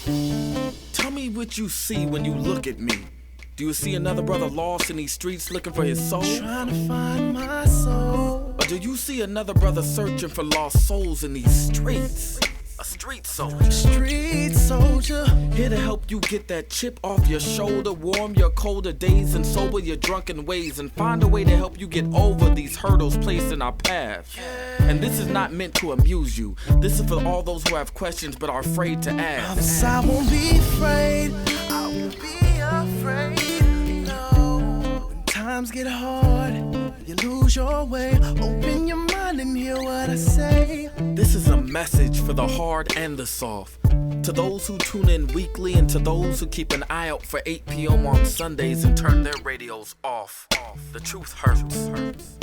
Tell me what you see when you look at me. Do you see another brother lost in these streets looking for his soul? Trying to find my soul. Or do you see another brother searching for lost souls in these streets? A street soldier. Street soldier. Here to help you get that chip off your shoulder, warm your colder days and sober your drunken ways, and find a way to help you get over these hurdles placed in our path. And this is not meant to amuse you. This is for all those who have questions but are afraid to ask. I won't be afraid. I won't be afraid. No. When times get hard, you lose your way. Open your mind and hear what I say. This is a message for the hard and the soft. To those who tune in weekly and to those who keep an eye out for 8 p.m. on Sundays and turn their radios off. The truth hurts.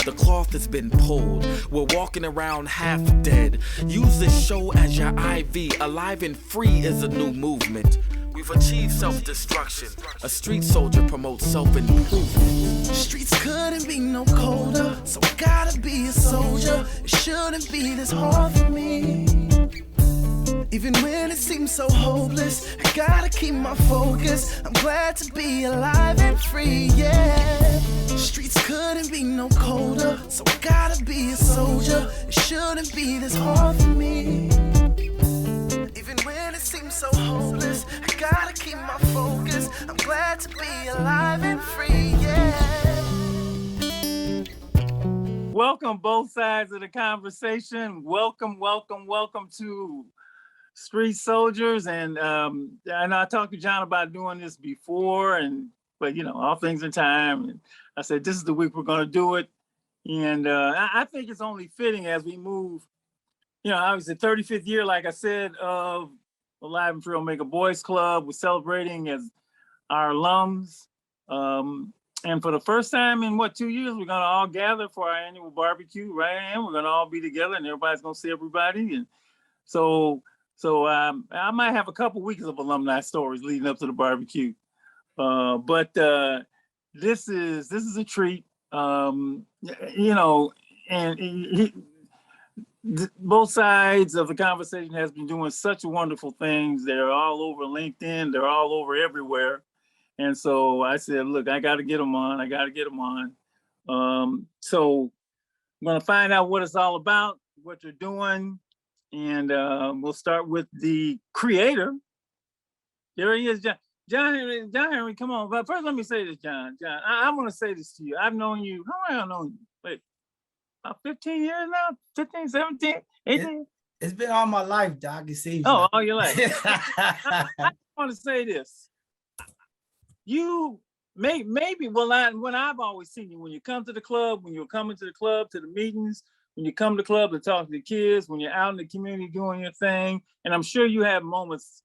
The cloth has been pulled. We're walking around half dead. Use this show as your IV. Alive and free is a new movement. We've achieved self-destruction. A street soldier promotes self-improvement. Streets couldn't be no colder, so I gotta be a soldier. It shouldn't be this hard for me. Even when it seems so hopeless, I gotta keep my focus. I'm glad to be alive and free, yeah. Streets couldn't be no colder, so I gotta be a soldier. It shouldn't be this hard for me. Even when it seems so hopeless, I gotta keep my focus. I'm glad to be alive and free, yeah. Welcome both sides of the conversation. Welcome to Street Soldiers. And I know I talked to John about doing this before, but you know, all things in time. And I said, this is the week we're gonna do it. And I think it's only fitting as we move, you know, obviously 35th year, like I said, of Alive and Free Omega Boys Club. We're celebrating as our alums. And for the first time in 2 years, we're gonna all gather for our annual barbecue, right? And we're gonna all be together and everybody's gonna see everybody. And so I might have a couple weeks of alumni stories leading up to the barbecue. But this is a treat, you know, and both sides of the conversation has been doing such wonderful things. They're all over LinkedIn. They're all over everywhere. And so I said, look, I got to get them on. So I'm going to find out what it's all about, what you're doing. And we'll start with the creator. There he is, John. John Henry, come on. But first, let me say this, John. I want to say this to you. I've known you. How long have I known you? Wait, about 15 years now? 15, 17, 18? It's been all my life, Doc. It seems. Oh, all your life. I want to say this. You maybe when I've always seen you, when you come to the club, when you're coming to the club, to the meetings, when you come to the club to talk to the kids, when you're out in the community doing your thing, and I'm sure you have moments,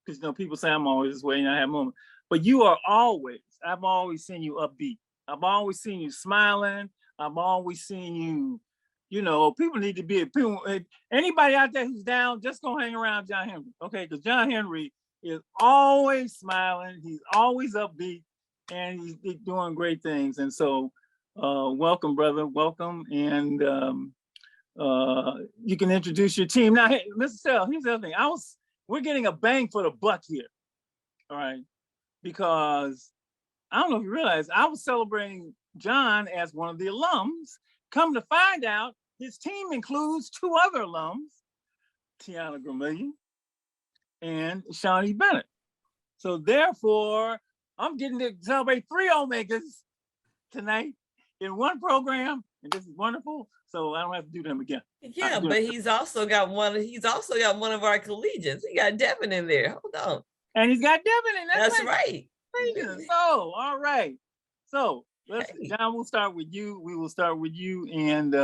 because you know people say I'm always this way, and I have moments, but I've always seen you upbeat. I've always seen you smiling. I've always seen you, you know, people need to be, anybody out there who's down, just go hang around John Henry, okay? Because John Henry is always smiling, he's always upbeat, and he's doing great things. And so welcome, brother, welcome. And you can introduce your team. Now, hey, Mr. Stell, here's the other thing. We're getting a bang for the buck here, all right? Because I don't know if you realize, I was celebrating John as one of the alums. Come to find out, his team includes two other alums, Tiana Gramillion and Shawnee Bennett. So therefore, I'm getting to celebrate 3 Omegas tonight in one program, and this is wonderful. So I don't have to do them again. Yeah, but he's also got one of our collegians. He got Devin in there. Hold on. And he's got Devin in. That's right. So, all right. So John, we'll start with you. We will start with you. And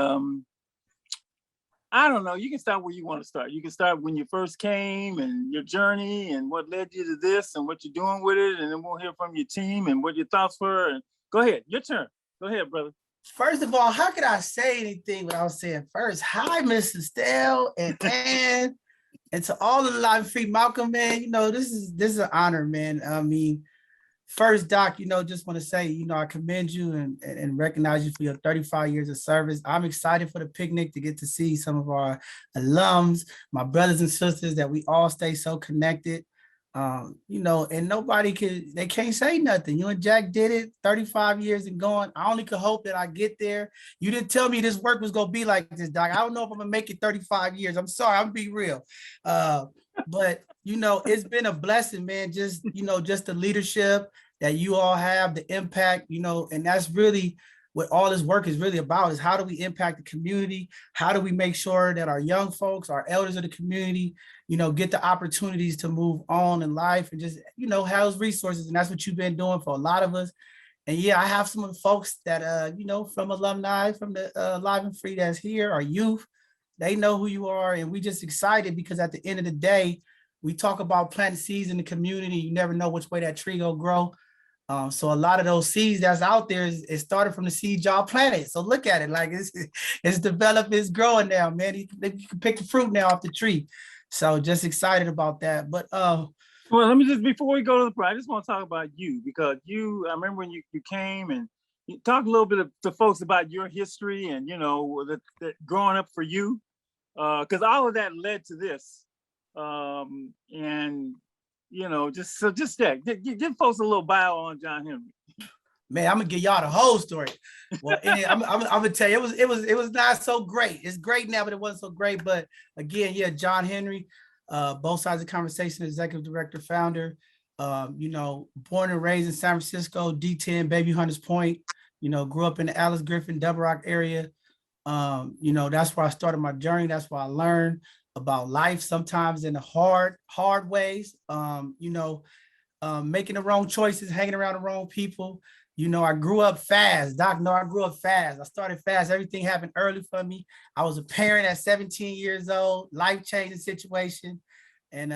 I don't know, you can start where you want to start. You can start when you first came and your journey and what led you to this and what you're doing with it. And then we'll hear from your team and what your thoughts were. And go ahead, your turn. Go ahead, brother. First of all, how could I say anything without saying first, hi, Mr. Stell and Ann, and to all of the Live Free Malcolm, man, you know, this is an honor, man. I mean, first, Doc, you know, just want to say, you know, I commend you and recognize you for your 35 years of service. I'm excited for the picnic to get to see some of our alums, my brothers and sisters, that we all stay so connected. And they can't say nothing. You and Jack did it 35 years and going. I only could hope that I get there. You didn't tell me this work was gonna be like this, Doc. I don't know if I'm gonna make it 35 years. I'm sorry, I'm be real. But it's been a blessing, man. Just the leadership that you all have, the impact, and that's really what all this work is really about, is how do we impact the community? How do we make sure that our young folks, our elders of the community, get the opportunities to move on in life and just, house resources. And that's what you've been doing for a lot of us. And yeah, I have some of the folks that, from alumni, from the Live and Free that's here, our youth, they know who you are. And we just excited because at the end of the day, we talk about planting seeds in the community. You never know which way that tree gonna grow. So a lot of those seeds that's out there it started from the seed y'all planted. So look at it, like it's developed, it's growing now, man. You can pick the fruit now off the tree. So just excited about that. But well, let me just, before we go to the, I just want to talk about you, because I remember when you came and you talk a little bit to folks about your history and the growing up for you, because all of that led to this, and just that. Give folks a little bio on John Henry. Man, I'm gonna give y'all the whole story. Well, I'm gonna tell you, it was not so great. It's great now, but it wasn't so great. But again, yeah, John Henry, both sides of the conversation, executive director, founder. Born and raised in San Francisco, D10, Baby Hunters Point. Grew up in the Alice Griffin, Double Rock area. That's where I started my journey. That's where I learned about life, sometimes in the hard ways. Making the wrong choices, hanging around the wrong people. I grew up fast. Doc, no, I grew up fast. I started fast. Everything happened early for me. I was a parent at 17 years old, life-changing situation. And,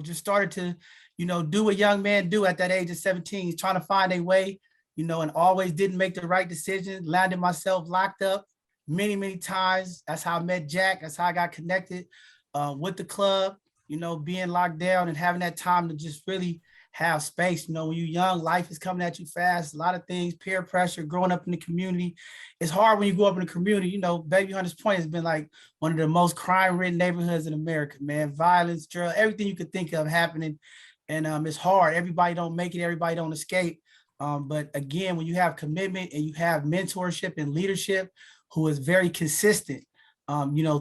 just started to, do what young men do at that age of 17, trying to find a way, and always didn't make the right decision, landed myself locked up many, many times. That's how I met Jack. That's how I got connected with the club, being locked down and having that time to just really have space. When you're young, life is coming at you fast. A lot of things, peer pressure, growing up in the community. It's hard when you grow up in the community. Baby Hunters Point has been like one of the most crime-ridden neighborhoods in America, man. Violence, drug, everything you could think of happening. And it's hard. Everybody don't make it. Everybody don't escape. But again, when you have commitment and you have mentorship and leadership who is very consistent,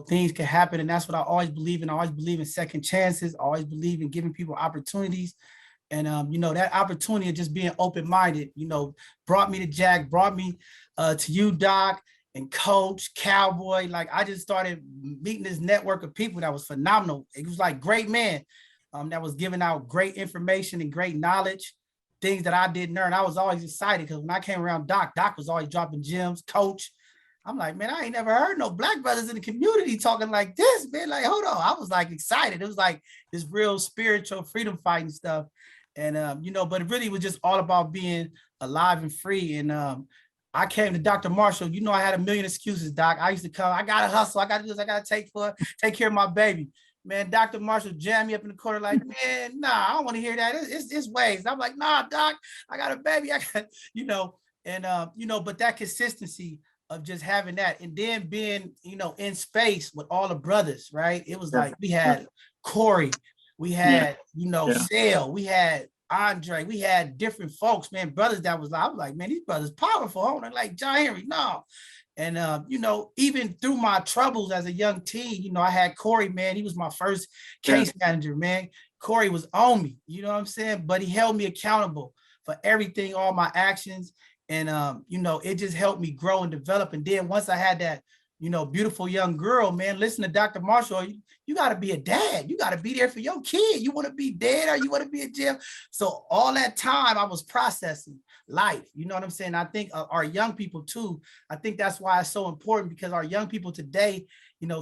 things can happen. And that's what I always believe in. I always believe in second chances. I always believe in giving people opportunities. And, that opportunity of just being open-minded, brought me to Jack, brought me to you, Doc, and Coach, Cowboy. Like, I just started meeting this network of people that was phenomenal. It was like great men that was giving out great information and great knowledge, things that I didn't learn. I was always excited because when I came around Doc was always dropping gems, Coach. I'm like, man, I ain't never heard no Black brothers in the community talking like this, man. Like, hold on. I was like excited. It was like this real spiritual freedom fighting stuff. And, but it really was just all about being alive and free. And I came to Dr. Marshall. I had a million excuses, Doc. I used to come, I got to hustle. I got to do this. I got to take care of my baby. Man, Dr. Marshall jammed me up in the corner like, man, nah, I don't want to hear that. It's ways. I'm like, nah, Doc, I got a baby. I got, but that consistency of just having that and then being, in space with all the brothers, right? It was like we had Corey, we had, Sale, we had Andre, we had different folks, man, brothers that was like, I was like, man, these brothers powerful. I don't like John Henry, no. And, even through my troubles as a young teen, I had Corey, man, he was my first case manager, man. Corey was on me, you know what I'm saying? But he held me accountable for everything, all my actions. And, it just helped me grow and develop. And then once I had that, beautiful young girl, man, listen to Dr. Marshall, you got to be a dad. You got to be there for your kid. You want to be dead or you want to be in jail. So all that time I was processing life. You know what I'm saying? I think our young people too, I think that's why it's so important, because our young people today,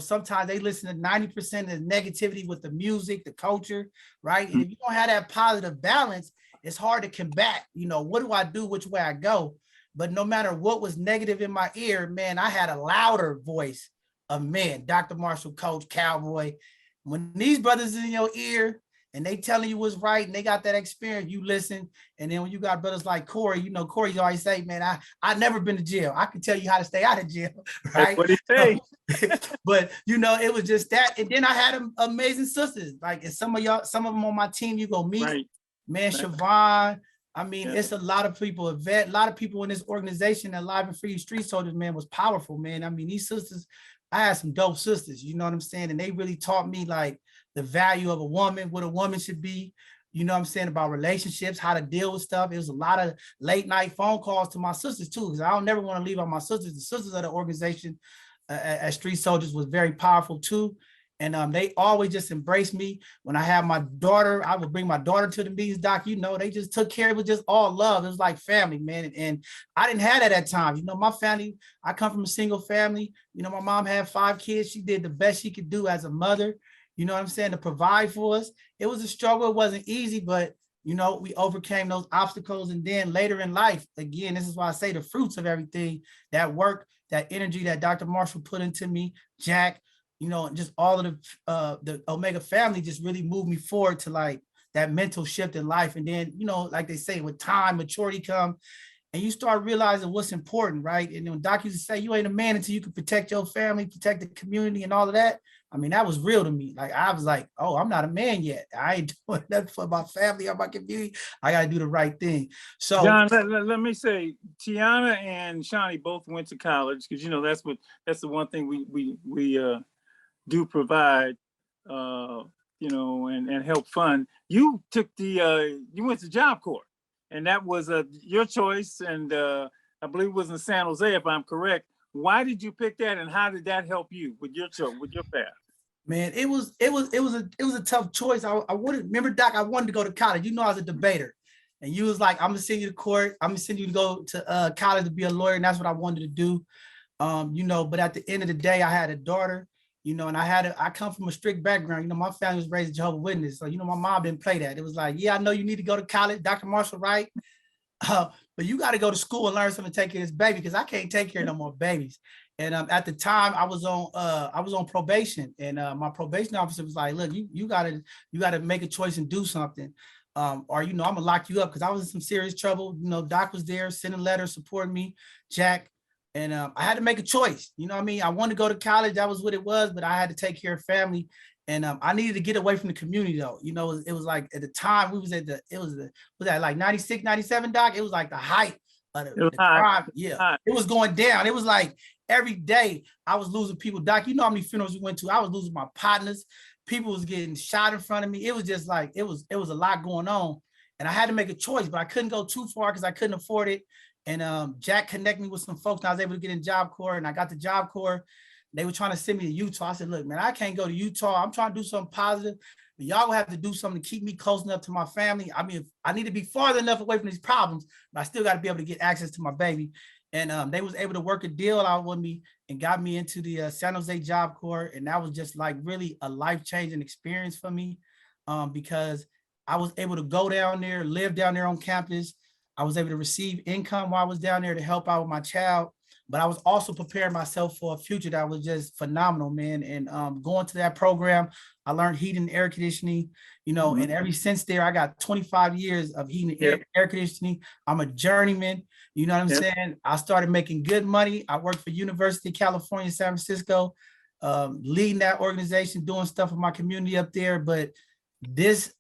sometimes they listen to 90% of the negativity with the music, the culture, right? And if you don't have that positive balance, it's hard to combat, what do I do, which way I go? But no matter what was negative in my ear, man, I had a louder voice of men, Dr. Marshall, Coach, Cowboy. When these brothers in your ear, and they telling you what's right, and they got that experience, you listen. And then when you got brothers like Corey, you know, Corey always say, man, I never been to jail. I can tell you how to stay out of jail, right? That's what he say. But you know, it was just that. And then I had amazing sisters. Like, and some of them on my team, you go meet, Right. man, Right. Siobhan. I mean, Yeah. it's a lot of people, a lot of people in this organization that Live and Free Street Soldiers, man, was powerful, man. I mean, these sisters, I had some dope sisters, you know what I'm saying? And they really taught me like the value of a woman, what a woman should be, you know what I'm saying, about relationships, how to deal with stuff. It was a lot of late night phone calls to my sisters too, because I don't never want to leave out my sisters. The sisters of the organization as Street Soldiers was very powerful too. And they always just embraced me. When I had my daughter, I would bring my daughter to the meetings, Doc. You know, they just took care of it, just all love. It was like family, man. And I didn't have that at times. You know, my family, I come from a single family. You know, my mom had 5 kids. She did the best she could do as a mother, you know what I'm saying, to provide for us. It was a struggle. It wasn't easy, but, you know, we overcame those obstacles. And then later in life, again, this is why I say the fruits of everything, that work, that energy that Dr. Marshall put into me, Jack, you know, and just all of the Omega family just really moved me forward to like that mental shift in life. And then, you know, like they say, with time, maturity come, and you start realizing what's important, right? And when Doc used to say, you ain't a man until you can protect your family, protect the community and all of that. I mean, that was real to me. Like, I was like, oh, I'm not a man yet. I ain't doing nothing for my family or my community. I got to do the right thing. So, John, let me say, Tiana and Shawnee both went to college, because, you know, that's the one thing we do provide, you know, and help fund. You took you went to Job Corps, and that was your choice, and I believe it was in San Jose, if I'm correct. Why did you pick that, and how did that help you with your path? Man, it was a tough choice. I wanted, remember, Doc, I wanted to go to college. You know, I was a debater, and you was like, I'm gonna send you to court. I'm gonna send you to go to college to be a lawyer, and that's what I wanted to do. You know, but at the end of the day, I had a daughter, you know, and I come from a strict background. You know, my family was raised Jehovah's Witness. So, you know, my mom didn't play that. It was like, yeah, I know you need to go to college, Dr. Marshall, right? But you got to go to school and learn something to take care of this baby, because I can't take care of no more babies. And at the time I was on probation, and my probation officer was like, look, you gotta make a choice and do something. Or, you know, I'm gonna lock you up, because I was in some serious trouble. You know, Doc was there, sending letters, supporting me, Jack. And I had to make a choice. You know what I mean? I wanted to go to college. That was what it was, but I had to take care of family. And I needed to get away from the community though. You know, it was like at the time we was at was that like 96, 97, Doc? It was like the height of the crime. Yeah, it was going down. It was like every day I was losing people. Doc, you know how many funerals we went to? I was losing my partners. People was getting shot in front of me. It was just like, it was a lot going on. And I had to make a choice, but I couldn't go too far because I couldn't afford it. And Jack connected me with some folks, and I was able to get in Job Corps, and I got the Job Corps. They were trying to send me to Utah. I said, look, man, I can't go to Utah. I'm trying to do something positive, but y'all will have to do something to keep me close enough to my family. I mean, I need to be farther enough away from these problems, but I still got to be able to get access to my baby. And they was able to work a deal out with me and got me into the San Jose Job Corps. And that was just like really a life-changing experience for me, because I was able to go down there, live down there on campus. I was able to receive income while I was down there to help out with my child. But I was also preparing myself for a future that was just phenomenal, man. And going to that program, I learned heating and air conditioning, you know, and ever since there, I got 25 years of heating and air conditioning. I'm a journeyman, you know what I'm saying? I started making good money. I worked for University of California, San Francisco, leading that organization, doing stuff with my community up there. But this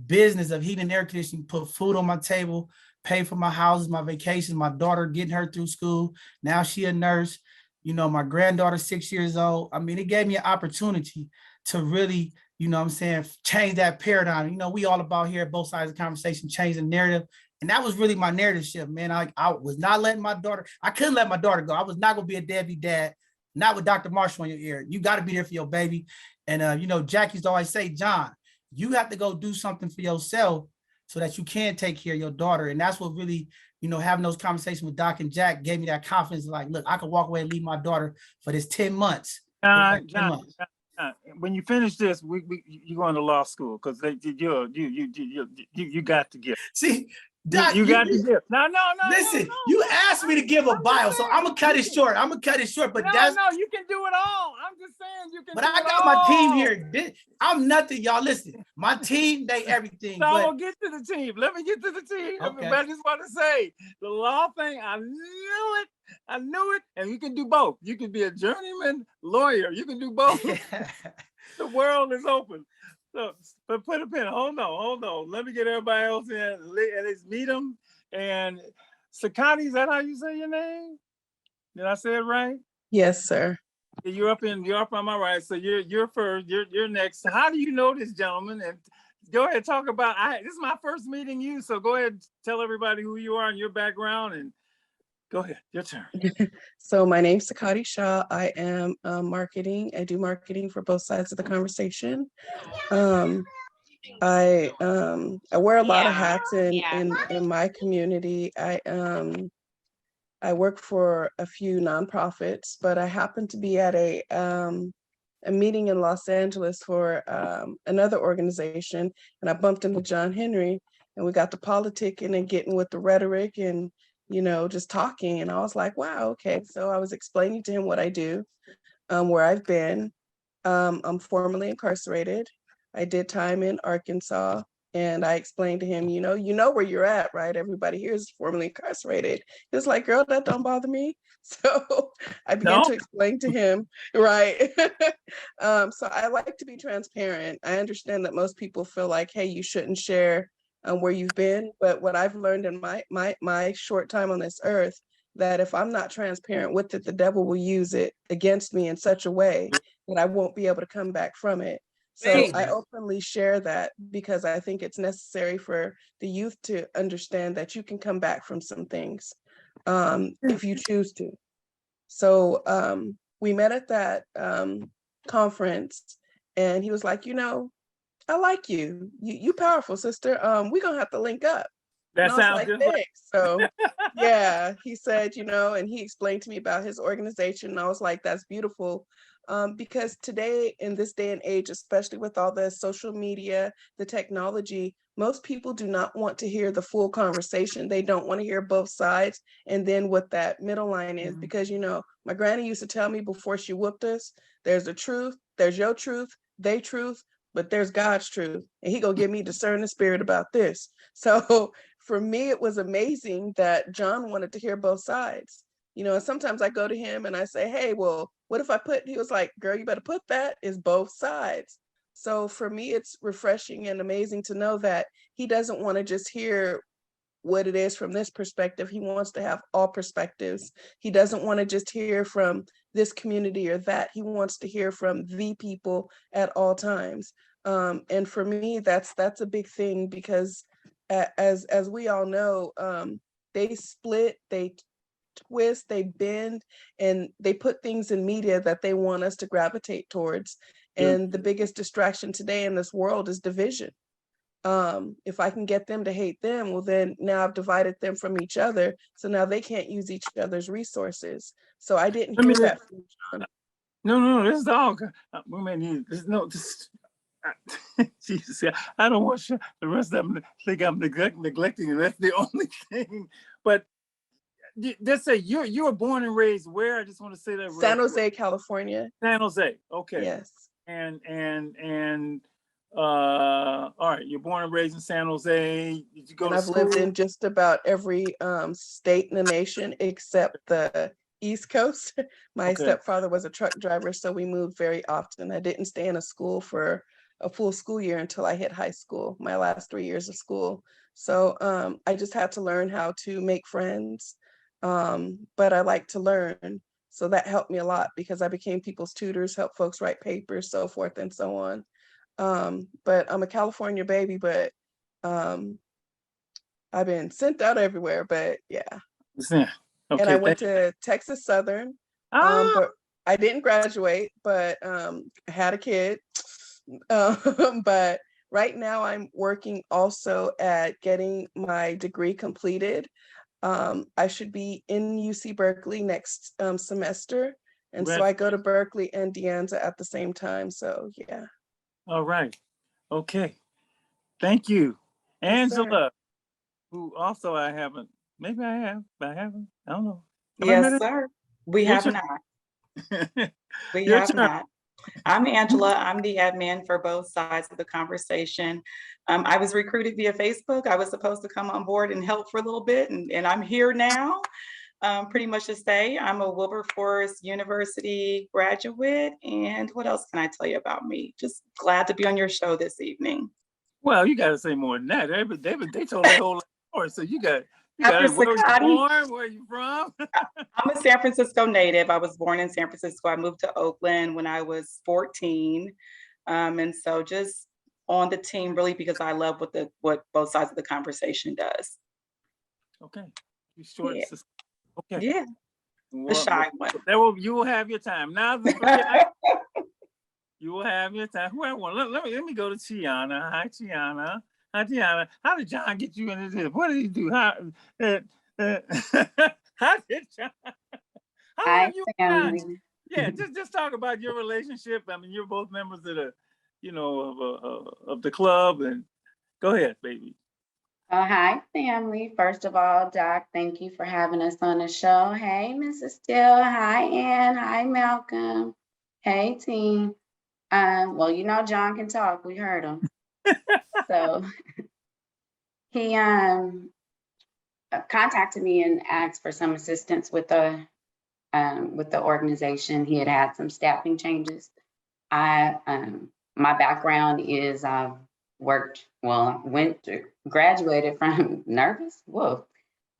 business of heating and air conditioning put food on my table, pay for my houses, my vacations, my daughter, getting her through school. Now she a nurse, you know, my granddaughter, 6 years old. I mean, it gave me an opportunity to really, you know what I'm saying, change that paradigm. You know, we all about here at both sides of the conversation, change the narrative. And that was really my narrative shift, man. I was not letting my daughter, I couldn't let my daughter go. I was not gonna be a deadbeat dad, not with Dr. Marshall in your ear. You gotta be there for your baby. And you know, Jack used to always say, John, you have to go do something for yourself so that you can take care of your daughter. And that's what really, you know, having those conversations with Doc and Jack gave me that confidence. Like, look, I can walk away and leave my daughter for this 10 months. John, when you finish this, you going to law school, because you got to get. See, Doc, You got to give. No. listen, you asked me to give a bio, so I'm gonna cut it short. But No, you can do it all. I'm just saying you can. But do I it got all. my team here. I'm nothing, y'all. Listen, my team, they everything. So but I'm gonna get to the team. Let me get to the team. Okay. But I just want to say the law thing. I knew it. And you can do both. You can be a journeyman lawyer. You can do both. The world is open. So, but put a pin. Hold on. Let me get everybody else in and let's meet them. And Sakati, is that how you say your name? Did I say it right? Yes, sir. You're up on my right. So you're first. You're next. How do you know this gentleman? And go ahead, talk about. This is my first meeting you. So go ahead, tell everybody who you are and your background. And go ahead, your turn. So my name's Sakati Shah. I am marketing. I do marketing for both sides of the conversation. I wear a lot of hats in my community. I work for a few nonprofits, but I happen to be at a meeting in Los Angeles for another organization, and I bumped into John Henry, and we got to politicking and getting with the rhetoric and just talking. And I was like, wow, okay. So I was explaining to him what I do, where I've been. I'm formerly incarcerated. I did time in Arkansas, and I explained to him, you know where you're at, right? Everybody here is formerly incarcerated. He was like, girl, that don't bother me. So I began to explain to him, right? So I like to be transparent. I understand that most people feel like, hey, you shouldn't share where you've been. But what I've learned in my short time on this earth, that if I'm not transparent with it, the devil will use it against me in such a way that I won't be able to come back from it. So I openly share that because I think it's necessary for the youth to understand that you can come back from some things if you choose to. So we met at that conference, and he was like, I like you. You powerful, sister. We're gonna have to link up. That and I was sounds like, good. thanks. So yeah, he said, and he explained to me about his organization. And I was like, that's beautiful. Because today, in this day and age, especially with all the social media, the technology, most people do not want to hear the full conversation. They don't want to hear both sides. And then what that middle line is, because, my granny used to tell me before she whooped us, there's the truth, there's your truth, they truth, but there's God's truth. And he gonna give me discern the spirit about this. So for me, it was amazing that John wanted to hear both sides. And sometimes I go to him and I say, hey, well, what if he was like, girl, you better put that is both sides. So for me, it's refreshing and amazing to know that he doesn't want to just hear what it is from this perspective. He wants to have all perspectives. He doesn't want to just hear from this community or that. He wants to hear from the people at all times. And for me, that's a big thing, because as we all know, they split, they twist, they bend, and they put things in media that they want us to gravitate towards. And the biggest distraction today in this world is division. If I can get them to hate them, well, then now I've divided them from each other. So now they can't use each other's resources. So I didn't hear that from John. No, this is all. We may need this. No, this. Jesus, I don't want the rest of them to think I'm neglecting it. That's the only thing. But just say you were born and raised where? I just want to say that. San Jose, California. San Jose. Okay. Yes. And all right, you're born and raised in San Jose. Did you go to school? I've lived in just about every state in the nation except the East Coast. My stepfather was a truck driver, so we moved very often. I didn't stay in a school for a full school year until I hit high school, my last 3 years of school. So I just had to learn how to make friends, but I like to learn. So that helped me a lot because I became people's tutors, helped folks write papers, so forth and so on. But I'm a California baby, but I've been sent out everywhere, but yeah. Okay, and I went to Texas Southern, but I didn't graduate, but I had a kid. But right now I'm working also at getting my degree completed. I should be in UC Berkeley next semester. And so I go to Berkeley and De Anza at the same time. So yeah. All right. Okay. Thank you. Angela, who also I haven't, maybe I have, but I haven't. I don't know. Have I Yes, met sir. We Your have turn. not. We Your have turn. not. I'm Angela. I'm the admin for both sides of the conversation. I was recruited via Facebook. I was supposed to come on board and help for a little bit, and I'm here now. Pretty much to say I'm a Wilberforce University graduate. And what else can I tell you about me? Just glad to be on your show this evening. Well, you got to say more than that. They told their whole story. So you got After where were you Sakati, born? Where are you from? I'm a San Francisco native. I was born in San Francisco. I moved to Oakland when I was 14. And so just on the team really because I love what both sides of the conversation does. Okay. You short. Yeah. Okay. Yeah. The shy one. You will have your time. Now you will have your time. Who I want? Let me go to Tiana. Hi, Tiana. Hi, Tiana. How did John get you into this? What did he do? How how did John? How long Hi, you John? family. Yeah, just talk about your relationship. I mean, you're both members of the, of the club. And go ahead, baby. Oh, hi, family. First of all, Doc, thank you for having us on the show. Hey, Mrs. Still. Hi, Ann. Hi, Malcolm. Hey, team. Well, John can talk. We heard him. So he contacted me and asked for some assistance with the organization. He had some staffing changes. My background is I've graduated from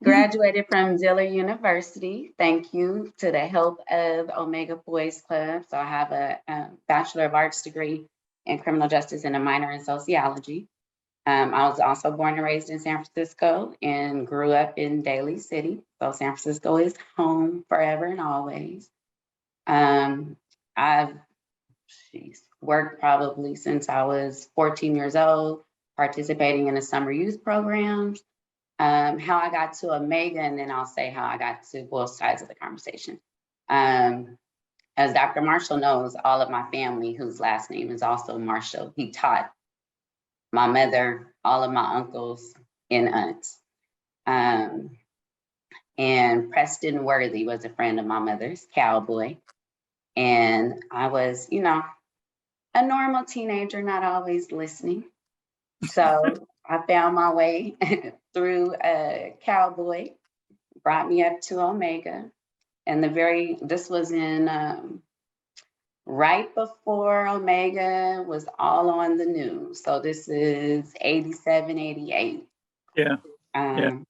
graduated from Dillard University. Thank you to the help of Omega Boys Club. So I have a Bachelor of Arts degree in criminal justice and a minor in sociology. I was also born and raised in San Francisco and grew up in Daly City. So San Francisco is home forever and always. I've worked probably since I was 14 years old, participating in the summer youth programs. How I got to Omega, and then I'll say how I got to both sides of the conversation. As Dr. Marshall knows, all of my family, whose last name is also Marshall, he taught my mother, all of my uncles and aunts. And Preston Worthy was a friend of my mother's, cowboy. And I was, a normal teenager, not always listening. So I found my way through a cowboy, brought me up to Omega. And this was in right before Omega was all on the news. So this is 87, 88. Yeah.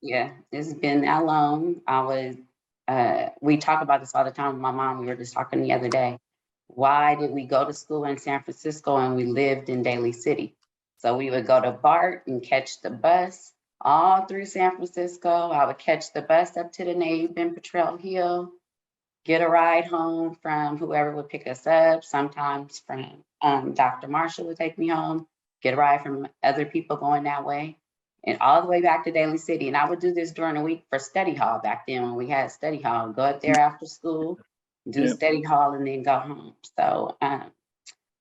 Yeah, it's been that long. We talk about this all the time with my mom. We were just talking the other day. Why did we go to school in San Francisco and we lived in Daly City? So we would go to BART and catch the bus all through San Francisco. I would catch the bus up to the Nave in Potrero Hill, get a ride home from whoever would pick us up. Sometimes from Dr. Marshall would take me home, get a ride from other people going that way, and all the way back to Daly City. And I would do this during the week for study hall back then when we had study hall. Go up there after school, do study hall, and then go home. So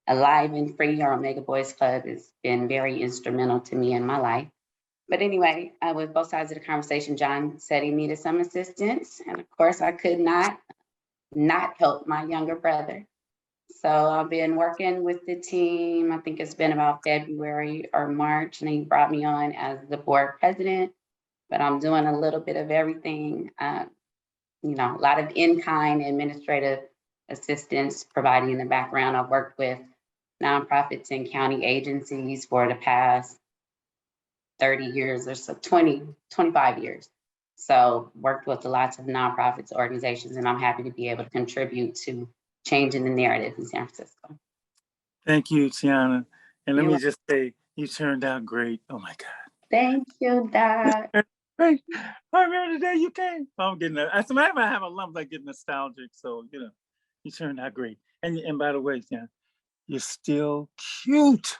Alive and Free, or Omega Boys Club, has been very instrumental to me in my life. But anyway, with both sides of the conversation, John said he needed some assistance. And of course, I could not help my younger brother. So I've been working with the team. I think it's been about February or March, and he brought me on as the board president. But I'm doing a little bit of everything, a lot of in-kind administrative assistance providing in the background. I've worked with nonprofits and county agencies for the past 30 years or so, 25 years. So worked with lots of nonprofits, organizations, and I'm happy to be able to contribute to changing the narrative in San Francisco. Thank you, Tiana. And let me just say, you turned out great. Oh my God. Thank you, Doc. Great. I remember the day you came. I'm getting that. As a matter of fact, I have a lump like getting nostalgic. So, you turned out great. And by the way, Tiana, you're still cute.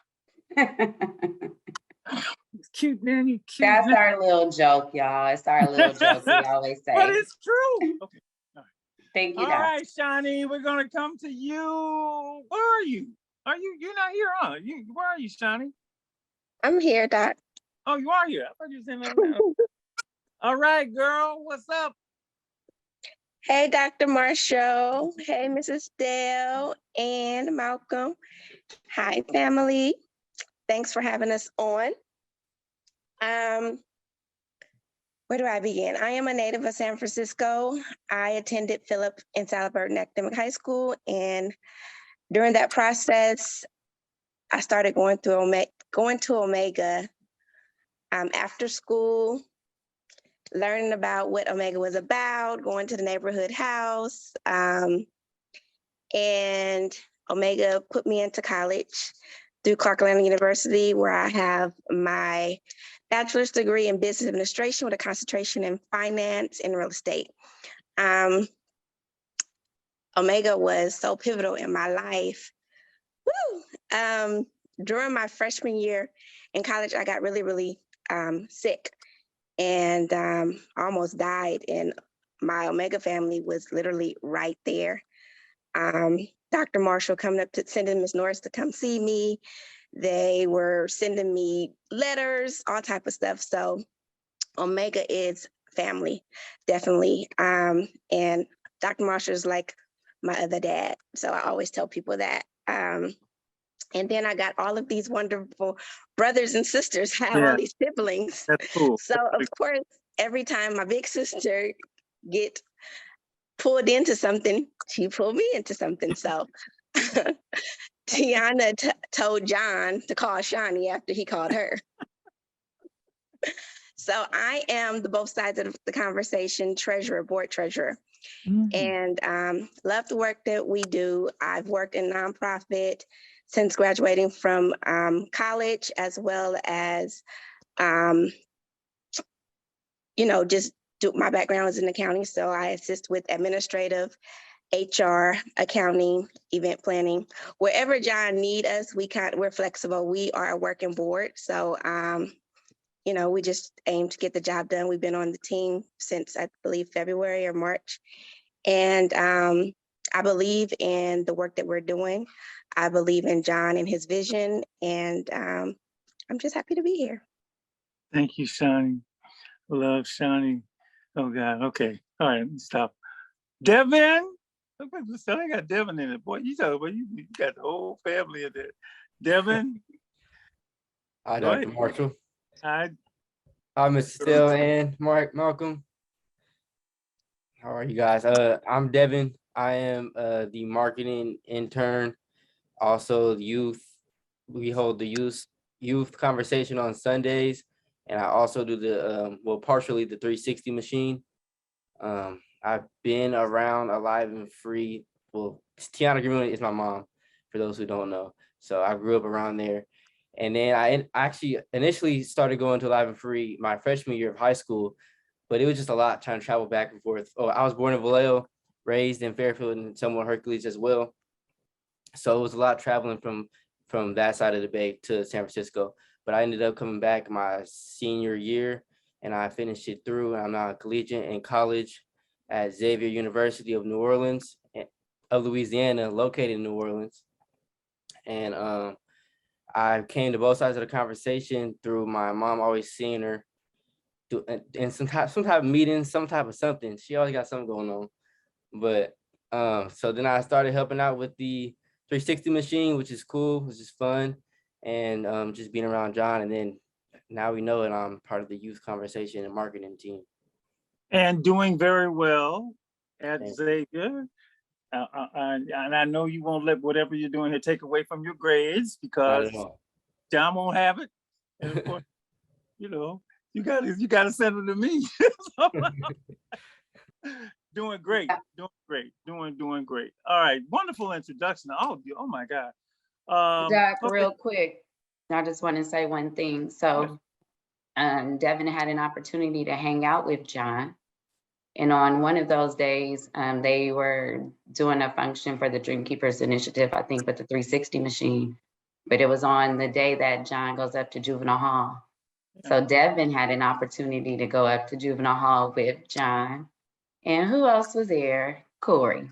It's cute, man. You cute. That's our little joke, y'all. It's our little joke we always say. But it's true. Okay. All right. Thank you, All Doc. right, Shani, we're gonna come to you. Where are you? You're not here, huh? Where are you, Shani? I'm here, Doc. Oh, you are here. I thought you were saying that. All right, girl, what's up? Hey, Dr. Marshall. Hey, Mrs. Dale and Malcolm. Hi, family. Thanks for having us on. Where do I begin? I am a native of San Francisco. I attended Philip and Salisbury Academic High School, and during that process, I started going to Omega after school, learning about what Omega was about, going to the neighborhood house, and Omega put me into college through Clark Atlanta University, where I have my bachelor's degree in business administration with a concentration in finance and real estate. Omega was so pivotal in my life. Woo! During my freshman year in college, I got really, really sick and almost died. And my Omega family was literally right there. Dr. Marshall coming up to sending Ms. Norris to come see me. They were sending me letters, all type of stuff. So Omega is family, definitely. And Dr. Marshall is like my other dad. So I always tell people that. And then I got all of these wonderful brothers and sisters, have all these siblings. That's cool. So of course, every time my big sister get pulled into something, she pulled me into something. So Tiana told John to call Shawnee after he called her. So I am the both sides of the conversation treasurer, board treasurer, and love the work that we do. I've worked in nonprofit since graduating from college, as well as, just my background is in accounting. So I assist with administrative, HR, accounting, event planning. Wherever John need us, we're flexible. We are a working board. So, we just aim to get the job done. We've been on the team since, I believe, February or March. And I believe in the work that we're doing. I believe in John and his vision. And I'm just happy to be here. Thank you, Shawnee. Love Shawnee. Oh, God. Okay. All right. Stop. Devin. I got Devin in it. Boy, you got the whole family in there. Devin. Hi, Dr. Marshall. Hi, Mr. Still and Malcolm. How are you guys? I'm Devin. I am the marketing intern, also the youth. We hold the youth conversation on Sundays, and I also do partially the 360 machine. I've been around Alive and Free. Well, Tiana Green is my mom, for those who don't know. So I grew up around there. And then I actually initially started going to Alive and Free my freshman year of high school, but it was just a lot trying to travel back and forth. Oh, I was born in Vallejo, raised in Fairfield and somewhat Hercules as well. So it was a lot traveling from that side of the bay to San Francisco. But I ended up coming back my senior year and I finished it through. I'm now a collegiate in college at Xavier University of New Orleans, of Louisiana, located in New Orleans. And I came to both sides of the conversation through my mom always seeing her in some type of meeting, some type of something. She always got something going on. But so then I started helping out with the 360 machine, which is cool, which is fun, and just being around John. And then now we know it, I'm part of the youth conversation and marketing team. And doing very well at Xavier. And I know you won't let whatever you're doing here take away from your grades, because John won't have it. And of course, you gotta send them to me. Doing great. Doing great. All right, wonderful introduction. Oh my God. Doc, real quick, I just want to say one thing. So Devin had an opportunity to hang out with John. And on one of those days, they were doing a function for the Dream Keepers Initiative, I think, with the 360 machine. But it was on the day that John goes up to Juvenile Hall. So Devin had an opportunity to go up to Juvenile Hall with John. And who else was there? Corey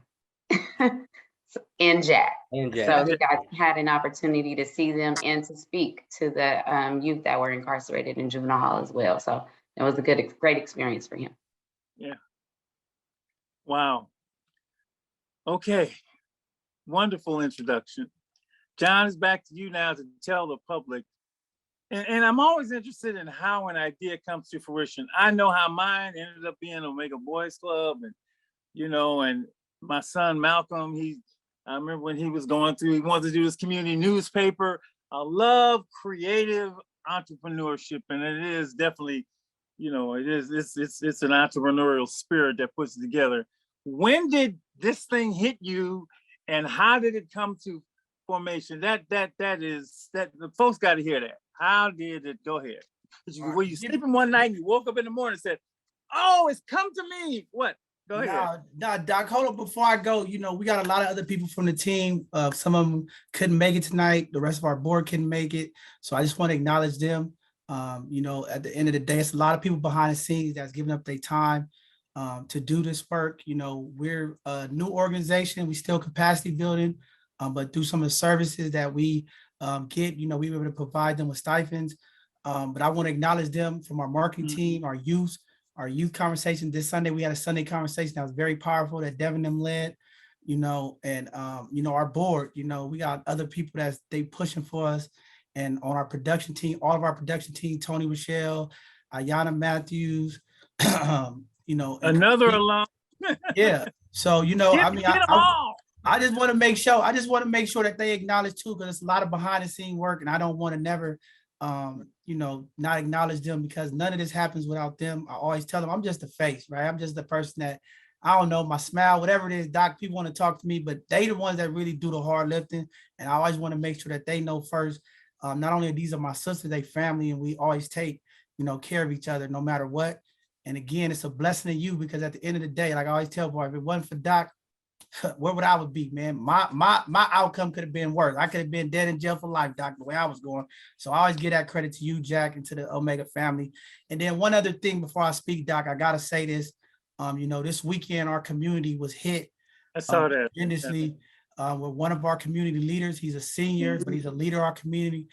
and Jack. So he had an opportunity to see them and to speak to the youth that were incarcerated in Juvenile Hall as well. So it was a great experience for him. Yeah. Wow. Okay. Wonderful introduction. John, is back to you now to tell the public. And I'm always interested in how an idea comes to fruition. I know how mine ended up being Omega Boys Club, and and my son Malcolm, I remember when he was going through, he wanted to do his community newspaper. I love creative entrepreneurship, and it is definitely, it's an entrepreneurial spirit that puts it together. When did this thing hit you, and how did it come to formation? That the folks got to hear that. How did it go ahead? Were you sleeping one night and you woke up in the morning and said, "Oh, it's come to me"? What? Go ahead. No, Doc, hold on. Before I go, we got a lot of other people from the team. Some of them couldn't make it tonight. The rest of our board couldn't make it. So I just want to acknowledge them. At the end of the day, it's a lot of people behind the scenes that's giving up their time to do this work. We're a new organization. We still capacity building, but through some of the services that we get, we were able to provide them with stipends. But I want to acknowledge them from our marketing team, our youth conversation. This Sunday, we had a Sunday conversation that was very powerful that Devin them led, and our board, we got other people they pushing for us. And on our production team, all of our production team, Tony Rochelle, Ayana Matthews, another alum. Yeah. So, I just want to make sure that they acknowledge too, because it's a lot of behind the scene work, and I don't want to never not acknowledge them, because none of this happens without them. I always tell them I'm just the face, right? I'm just the person that, I don't know, my smile, whatever it is, Doc, people want to talk to me, but they the ones that really do the hard lifting. And I always want to make sure that they know first, not only these are my sisters, they family, and we always take, care of each other no matter what. And again, it's a blessing to you, because at the end of the day, like I always tell boy, if it wasn't for Doc, where would I be, man? My outcome could have been worse. I could have been dead in jail for life, Doc, the way I was going. So I always give that credit to you, Jack, and to the Omega family. And then one other thing before I speak, Doc, I gotta say this. This weekend our community was hit. I saw that tremendously. With one of our community leaders. He's a senior, but he's a leader of our community.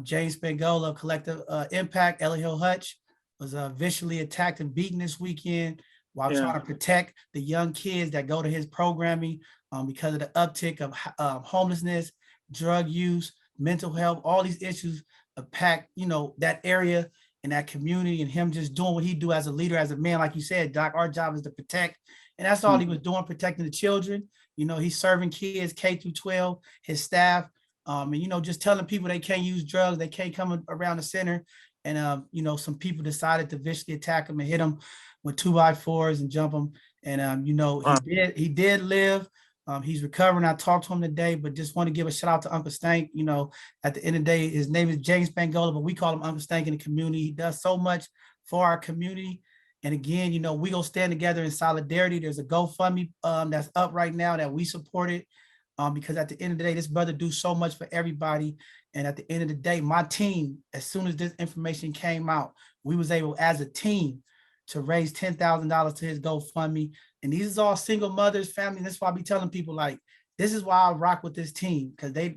James Bengola, Collective Impact, Eliel Hutch was viciously attacked and beaten this weekend while trying to protect the young kids that go to his programming because of the uptick of homelessness, drug use, mental health, all these issues impact, that area and that community, and him just doing what he do as a leader, as a man, like you said, Doc, our job is to protect. And that's all he was doing, protecting the children. He's serving kids K through 12, his staff, and, just telling people they can't use drugs, they can't come around the center. And, some people decided to viciously attack him and hit him with 2x4s and jump him. And, he did live. He's recovering. I talked to him today, but just want to give a shout out to Uncle Stank. At the end of the day, his name is James Bangola, but we call him Uncle Stank in the community. He does so much for our community. And again, we gonna stand together in solidarity. There's a GoFundMe that's up right now that we supported, because at the end of the day, this brother do so much for everybody. And at the end of the day, my team, as soon as this information came out, we was able as a team to raise $10,000 to his GoFundMe. And these is all single mothers, family. That's why I be telling people, like, this is why I rock with this team, because they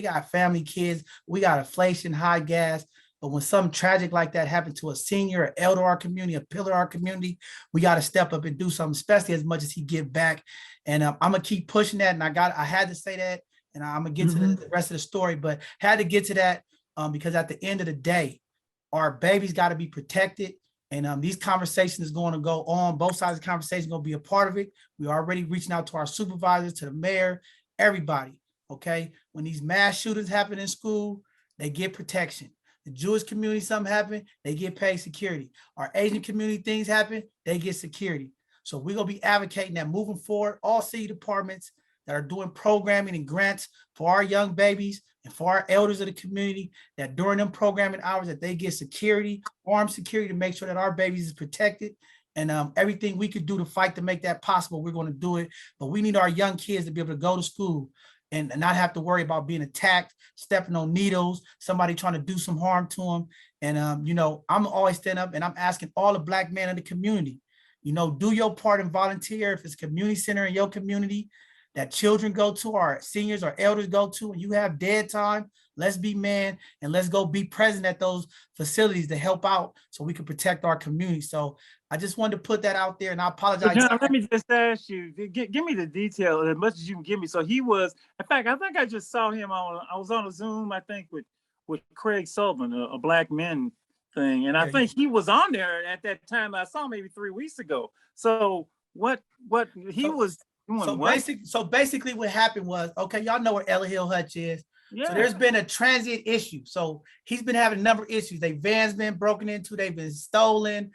got family, kids. We got inflation, high gas. But when something tragic like that happened to a senior, an elder of our community, a pillar of our community, we got to step up and do something, especially as much as he give back. And I'm going to keep pushing that. And I had to say that, and I'm going to get to the rest of the story, but had to get to that because at the end of the day, our babies got to be protected. And these conversations is going to go on. Both sides of the conversation going to be a part of it. We're already reaching out to our supervisors, to the mayor, everybody, okay? When these mass shootings happen in school, they get protection. The Jewish community, something happen, they get paid security. Our Asian community, things happen, they get security. So we're going to be advocating that moving forward, all city departments that are doing programming and grants for our young babies and for our elders of the community, that during them programming hours that they get security, armed security, to make sure that our babies is protected. And everything we could do to fight to make that possible, we're going to do it. But we need our young kids to be able to go to school and not have to worry about being attacked, stepping on needles, somebody trying to do some harm to them. And, I'm always standing up and I'm asking all the Black men in the community, do your part and volunteer. If it's a community center in your community that children go to, our seniors or elders go to, and you have dead time, let's be man and let's go be present at those facilities to help out so we can protect our community. So I just wanted to put that out there, and I apologize. John, let me just ask you, give me the detail as much as you can give me. So he was, in fact, I think I just saw him I was on a Zoom, I think with Craig Sullivan, a black men thing. And I think he was on there at that time. I saw maybe 3 weeks ago. So what he was doing. So basically what happened was, okay, y'all know where Ella Hill Hutch is. Yeah. So there's been a transient issue. So he's been having a number of issues. They vans been broken into, they've been stolen.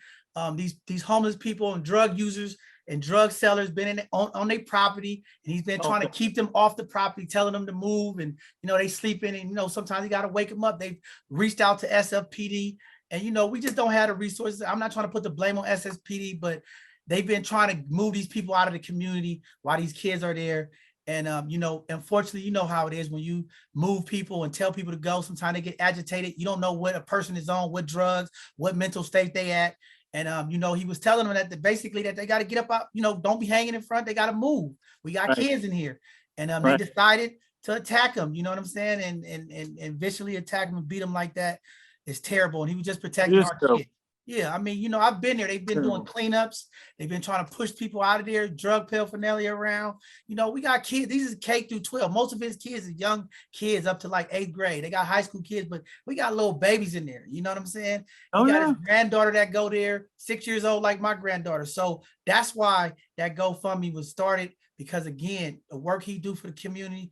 These homeless people and drug users and drug sellers been on their property, and he's been trying to keep them off the property, telling them to move, and they sleeping, and sometimes you got to wake them up. They've reached out to SFPD, and we just don't have the resources. I'm not trying to put the blame on SSPD, but they've been trying to move these people out of the community while these kids are there. And unfortunately, you know how it is when you move people and tell people to go. Sometimes they get agitated. You don't know what a person is on, what drugs, what mental state they at. And he was telling them that basically that they got to get up out, don't be hanging in front. They got to move. We got kids in here, and they decided to attack him. You know what I'm saying? And viciously attack him and beat him like that. It's terrible. And he was just protecting our kids. Yeah, I mean, I've been there. They've been doing cleanups. They've been trying to push people out of there, drug paraphernalia around. We got kids. These are K through 12. Most of his kids are young kids up to like 8th grade. They got high school kids, but we got little babies in there. You know what I'm saying? He got his granddaughter that go there, 6 years old, like my granddaughter. So that's why that GoFundMe was started, because again, the work he do for the community,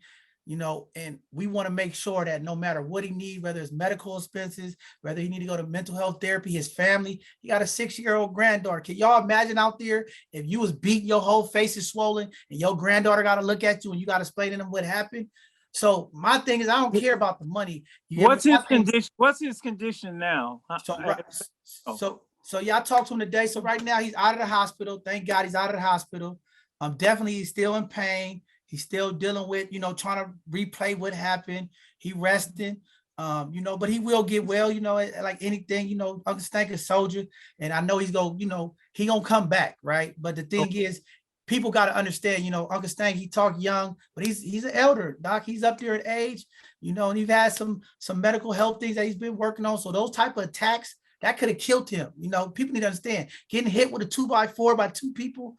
and we want to make sure that no matter what he needs, whether it's medical expenses, whether he need to go to mental health therapy, his family, he got a 6-year-old granddaughter. Can y'all imagine out there if you was beaten, your whole face is swollen, and your granddaughter got to look at you and you got to explain to them what happened? So my thing is, I don't care about the money. What's his condition? What's his condition now? So I talked to him today. So right now he's out of the hospital. Thank God he's out of the hospital. Definitely he's still in pain. He's still dealing with, trying to replay what happened. He resting, but he will get well, like anything, Uncle Stank is a soldier. And I know he's he gonna come back, right? But the thing is, people got to understand, Uncle Stank, he talked young, but he's an elder, Doc. He's up there in age, and he's had some medical health things that he's been working on. So those type of attacks, that could have killed him. People need to understand, getting hit with a 2x4 by two people,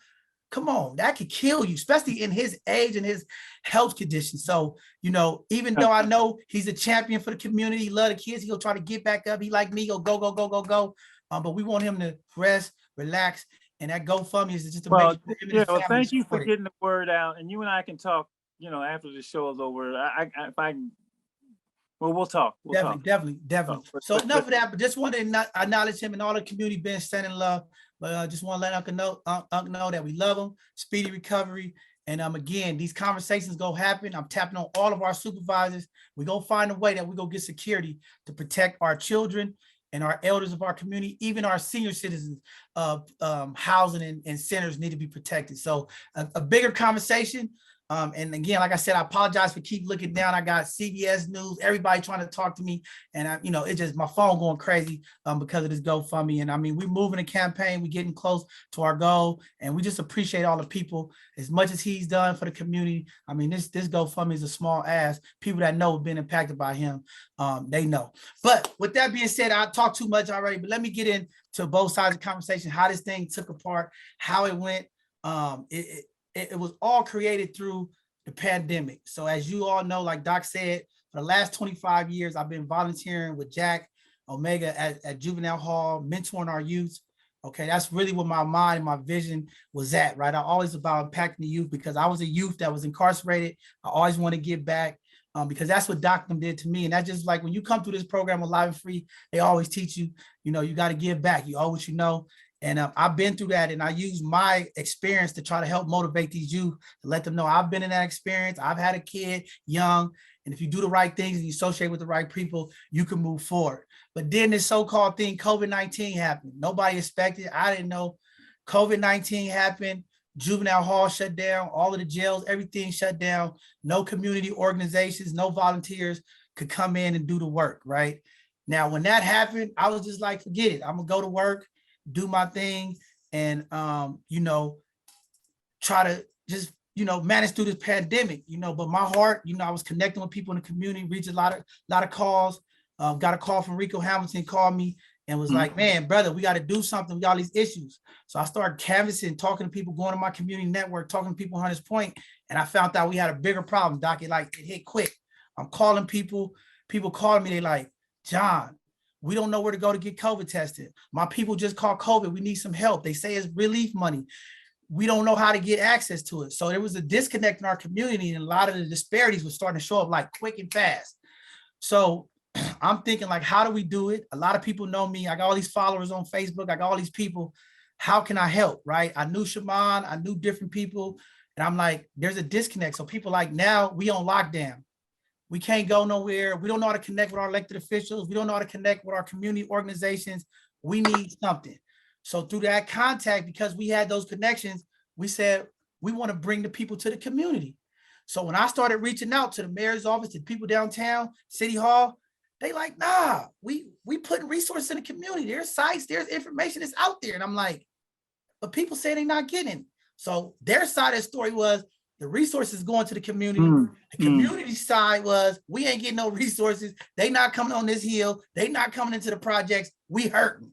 come on, that could kill you, especially in his age and his health condition. So, even though I know he's a champion for the community, he love the kids, he'll try to get back up. He like me, he'll go. But we want him to rest, relax, and that GoFundMe is just to make sure. Well, thank you for getting the word out. And you and I can talk, after the show is over. We'll talk. Definitely. So enough of that, but just want to acknowledge him and all the community being sending love. But just want to let Uncle know that we love him, speedy recovery. And again, these conversations go happen. I'm tapping on all of our supervisors. We're going to find a way that we're going to get security to protect our children and our elders of our community. Even our senior citizens housing and centers need to be protected. So a bigger conversation. And again, like I said, I apologize for keep looking down. I got CBS News, everybody trying to talk to me, and it's just my phone going crazy because of this GoFundMe. And I mean, we're moving the campaign, we're getting close to our goal, and we just appreciate all the people as much as he's done for the community. I mean, this GoFundMe is a small ask. People that know have been impacted by him, they know. But with that being said, I talked too much already, but let me get into both sides of the conversation, how this thing took apart, how it went. It was all created through the pandemic. So as you all know, like Doc said, for the last 25 years, I've been volunteering with Jack Omega at Juvenile Hall, mentoring our youth. Okay, that's really what my mind and my vision was at, right? I always about impacting the youth because I was a youth that was incarcerated. I always want to give back because that's what Doc did to me. And that's just like when you come through this program Alive and Free, they always teach you, you got to give back. You owe what you know. And I've been through that, and I use my experience to try to help motivate these youth, to let them know I've been in that experience. I've had a kid young, and if you do the right things and you associate with the right people, you can move forward. But then this so-called thing, COVID-19 happened. Nobody expected. I didn't know. COVID-19 happened. Juvenile Hall shut down. All of the jails, everything shut down. No community organizations, no volunteers could come in and do the work, right? Now, when that happened, I was just like, forget it. I'm going to go to work, do my thing, and try to just manage through this pandemic, but my heart, I was connecting with people in the community, reached a lot of calls. Got a call from Rico Hamilton, called me and was like, man, brother, we got to do something with all these issues. So I started canvassing, talking to people, going to my community network, talking to people on Hunters Point, and I found out we had a bigger problem, Doc. It hit quick. I'm calling people calling me, they like, John, we don't know where to go to get COVID tested. My people just caught COVID. We need some help. They say it's relief money. We don't know how to get access to it. So there was a disconnect in our community, and a lot of the disparities were starting to show up like quick and fast. So I'm thinking like, how do we do it? A lot of people know me. I got all these followers on Facebook. I got all these people. How can I help, right? I knew Shaman. I knew different people. And I'm like, there's a disconnect. So people like, now we on lockdown. We can't go nowhere. We don't know how to connect with our elected officials. We don't know how to connect with our community organizations. We need something. So through that contact, because we had those connections, we said, we want to bring the people to the community. So when I started reaching out to the mayor's office, to people downtown, City Hall, they like, nah, we putting resources in the community. There's sites, there's information that's out there. And I'm like, but people say they're not getting it. So their side of the story was the resources going to the community. The community side was, we ain't getting no resources. They not coming on this hill. They not coming into the projects. We hurting.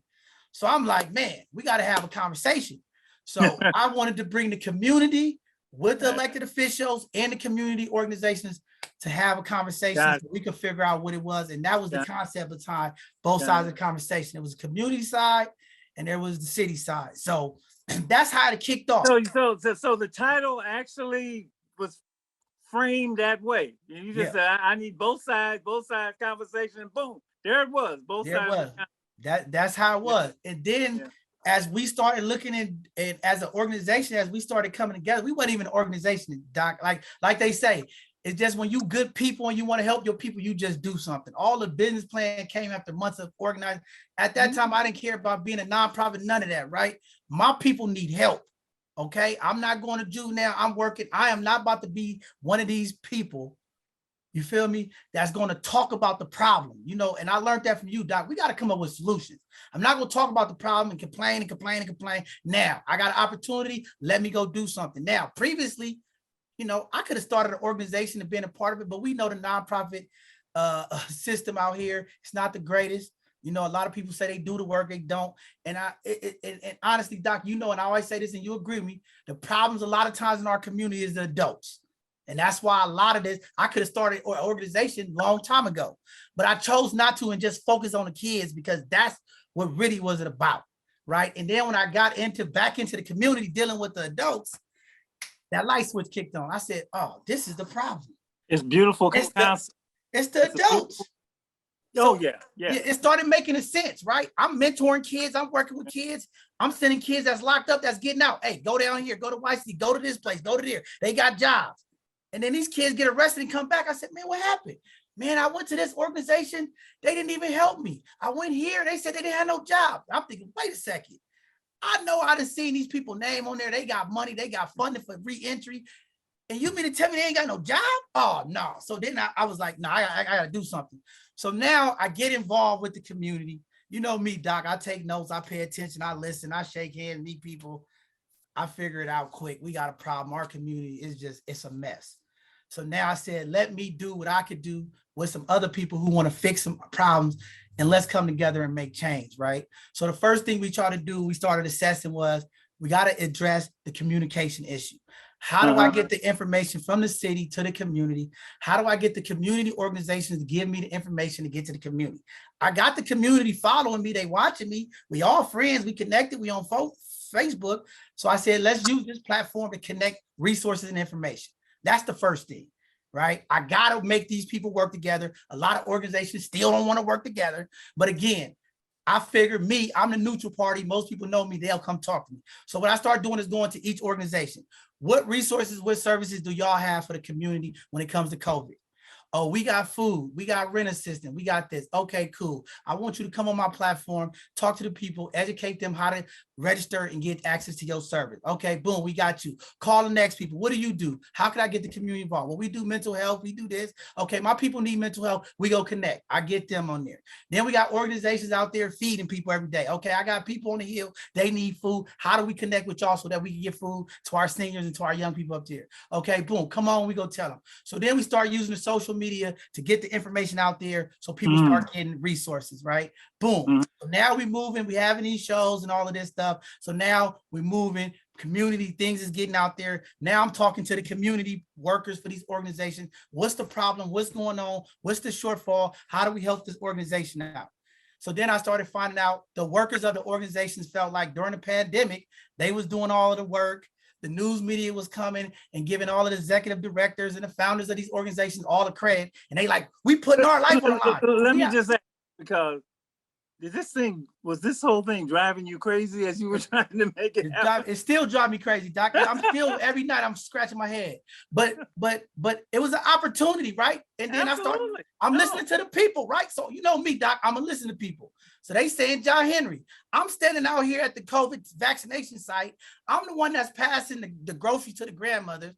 So I'm like, man, we got to have a conversation. So I wanted to bring the community with the elected officials and the community organizations to have a conversation so we could figure out what it was. And that was the concept behind both sides of the conversation. It was the community side and there was the city side. So that's how it kicked off. So the title actually was framed that way. You just said, I need both sides conversation, and boom, there it was. Both sides. That's how it was. And then as we started looking at as an organization, as we started coming together, we weren't even an organization, Doc. Like they say, it's just when you good people and you want to help your people, you just do something. All the business plan came after months of organizing. At that time, I didn't care about being a nonprofit, none of that, right? My people need help, okay? I'm not going to do now. I'm working. I am not about to be one of these people, you feel me, that's going to talk about the problem, and I learned that from you, Doc. We got to come up with solutions. I'm not going to talk about the problem and complain and complain and complain. Now, I got an opportunity. Let me go do something. Now, previously, I could have started an organization and been a part of it, but we know the nonprofit system out here, it's not the greatest. A lot of people say they do the work, they don't. And honestly, Doc, and I always say this and you agree with me, the problems a lot of times in our community is the adults. And that's why a lot of this, I could have started an organization a long time ago, but I chose not to and just focus on the kids because that's what really was it about, right? And then when I got back into the community dealing with the adults, that light switch kicked on. I said, oh, this is the problem. It's beautiful. It's the adults. It started making sense, right? I'm mentoring kids. I'm working with kids. I'm sending kids that's locked up, that's getting out. Hey, go down here, go to YC, go to this place, go to there. They got jobs. And then these kids get arrested and come back. I said, man, what happened? Man, I went to this organization. They didn't even help me. I went here. They said they didn't have no job. I'm thinking, wait a second. I know I done seen these people name on there. They got money. They got funding for re-entry. And you mean to tell me they ain't got no job? Oh, no. So then I was like, no, I got to do something. So now I get involved with the community. You know me, Doc. I take notes. I pay attention. I listen. I shake hands, meet people. I figure it out quick. We got a problem. Our community is it's a mess. So now I said, let me do what I could do with some other people who want to fix some problems, and let's come together and make change, right? So the first thing we tried to do, we started assessing, was we got to address the communication issue. How do I get the information from the city to the community? How do I get the community organizations to give me the information to get to the community? I got the community following me. They watching me. We all friends. We connected. We on Facebook. So I said, let's use this platform to connect resources and information. That's the first thing, right? I got to make these people work together. A lot of organizations still don't want to work together. But again, I figured I'm the neutral party. Most people know me. They'll come talk to me. So what I start doing is going to each organization. What resources, what services do y'all have for the community when it comes to COVID? Oh, we got food, we got rent assistance, we got this. Okay, cool. I want you to come on my platform, talk to the people, educate them how to register and get access to your service. Okay, boom, we got you. Call the next people. What do you do? How can I get the community involved? Well, we do mental health, we do this. Okay, my people need mental health. We go connect. I get them on there. Then we got organizations out there feeding people every day. Okay, I got people on the hill, they need food. How do we connect with y'all so that we can get food to our seniors and to our young people up there? Okay, boom, come on, we go tell them. So then we start using the social media to get the information out there so people start getting resources, right? Boom. So now we're moving, we having these shows and all of this stuff. So now we're moving, community things is getting out there. Now I'm talking to the community workers for these organizations. What's the problem? What's going on? What's the shortfall? How do we help this organization out? So then I started finding out the workers of the organizations felt like during the pandemic, they was doing all of the work. The news media was coming and giving all of the executive directors and the founders of these organizations all the credit. And they like, we putting our life on the line. Let me just ask, because was this whole thing driving you crazy as you were trying to make it happen? It still drives me crazy, Doc. I'm still, every night I'm scratching my head. But it was an opportunity, right? And then I'm listening to the people, right? So you know me, Doc, I'm gonna listen to people. So they saying, John Henry, I'm standing out here at the COVID vaccination site. I'm the one that's passing the groceries to the grandmothers.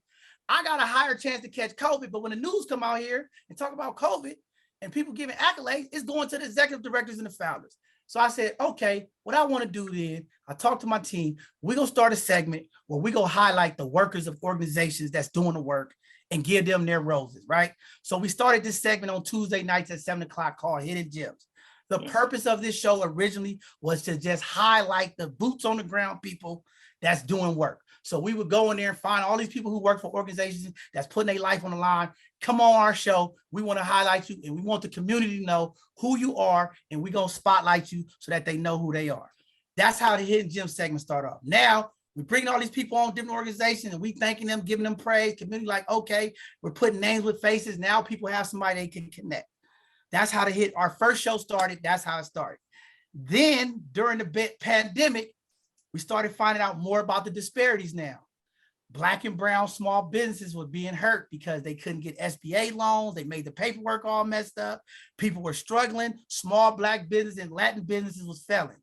I got a higher chance to catch COVID, but when the news come out here and talk about COVID, and people giving accolades, it's going to the executive directors and the founders. So I said, okay, what I want to do then, I talked to my team, we're going to start a segment where we're going to highlight the workers of organizations that's doing the work and give them their roses, right? So we started this segment on Tuesday nights at 7 o'clock called Hidden Gems. The purpose of this show originally was to just highlight the boots on the ground people that's doing work. So we would go in there and find all these people who work for organizations that's putting their life on the line. Come on our show. We want to highlight you and we want the community to know who you are, and we're going to spotlight you so that they know who they are. That's how the Hidden Gem segment started off. Now we're bringing all these people on different organizations and we thanking them, giving them praise. Community like, okay, we're putting names with faces. Now people have somebody they can connect. That's how our first show started. That's how it started. Then during the pandemic, we started finding out more about the disparities now. Black and brown small businesses were being hurt because they couldn't get SBA loans. They made the paperwork all messed up. People were struggling. Small Black business and Latin businesses was failing.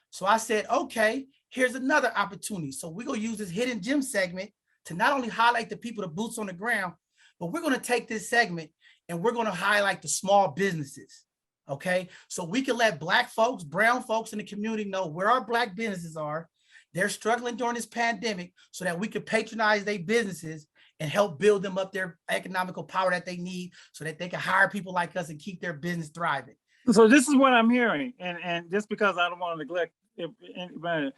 So I said, okay, here's another opportunity. So we're going to use this Hidden Gem segment to not only highlight the people, the boots on the ground, but we're going to take this segment and we're going to highlight the small businesses. Okay, so we can let Black folks, brown folks in the community know where our Black businesses are. They're struggling during this pandemic so that we can patronize their businesses and help build them up their economical power that they need so that they can hire people like us and keep their business thriving. So this is what I'm hearing. And just because I don't want to neglect anybody,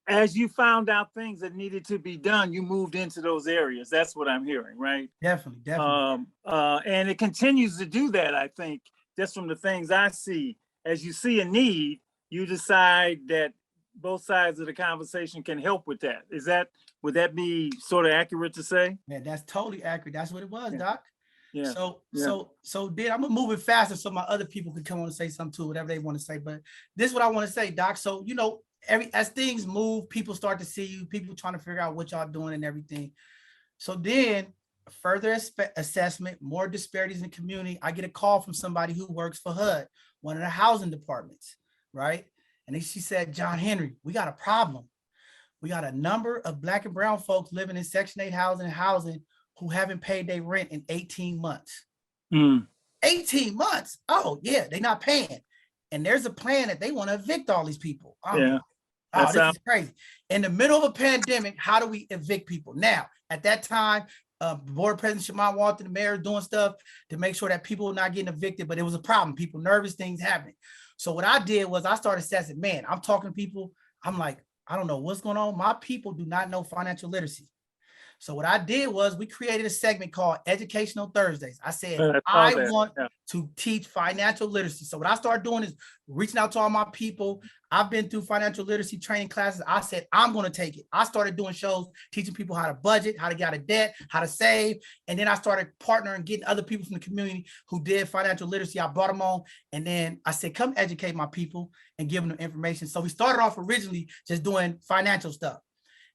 as you found out things that needed to be done, you moved into those areas. That's what I'm hearing, right? Definitely. And it continues to do that, I think. Just from the things I see, as you see a need, you decide that both sides of the conversation can help with that. Would that be sort of accurate to say? Yeah, that's totally accurate. That's what it was, Doc. Yeah. So then I'm gonna move it faster so my other people can come on and say something too, whatever they want to say. But this is what I want to say, Doc. So, you know, as things move, people start to see you, people trying to figure out what y'all doing and everything. So then further assessment, more disparities in the community. I get a call from somebody who works for HUD, one of the housing departments, right? And she said, John Henry, we got a problem. We got a number of Black and brown folks living in Section 8 housing who haven't paid their rent in 18 months. 18 months? Oh yeah, they're not paying. And there's a plan that they want to evict all these people. Oh, this is crazy. In the middle of a pandemic, how do we evict people? Now, at that time, Board President Shaman Walton, the mayor, doing stuff to make sure that people were not getting evicted, but it was a problem. People nervous, things happening. So what I did was I started assessing, man, I'm talking to people. I'm like, I don't know what's going on. My people do not know financial literacy. So what I did was we created a segment called Educational Thursdays. I said, I want to teach financial literacy. So what I started doing is reaching out to all my people. I've been through financial literacy training classes. I said, I'm going to take it. I started doing shows, teaching people how to budget, how to get out of debt, how to save. And then I started partnering, getting other people from the community who did financial literacy. I brought them on. And then I said, come educate my people and give them information. So we started off originally just doing financial stuff.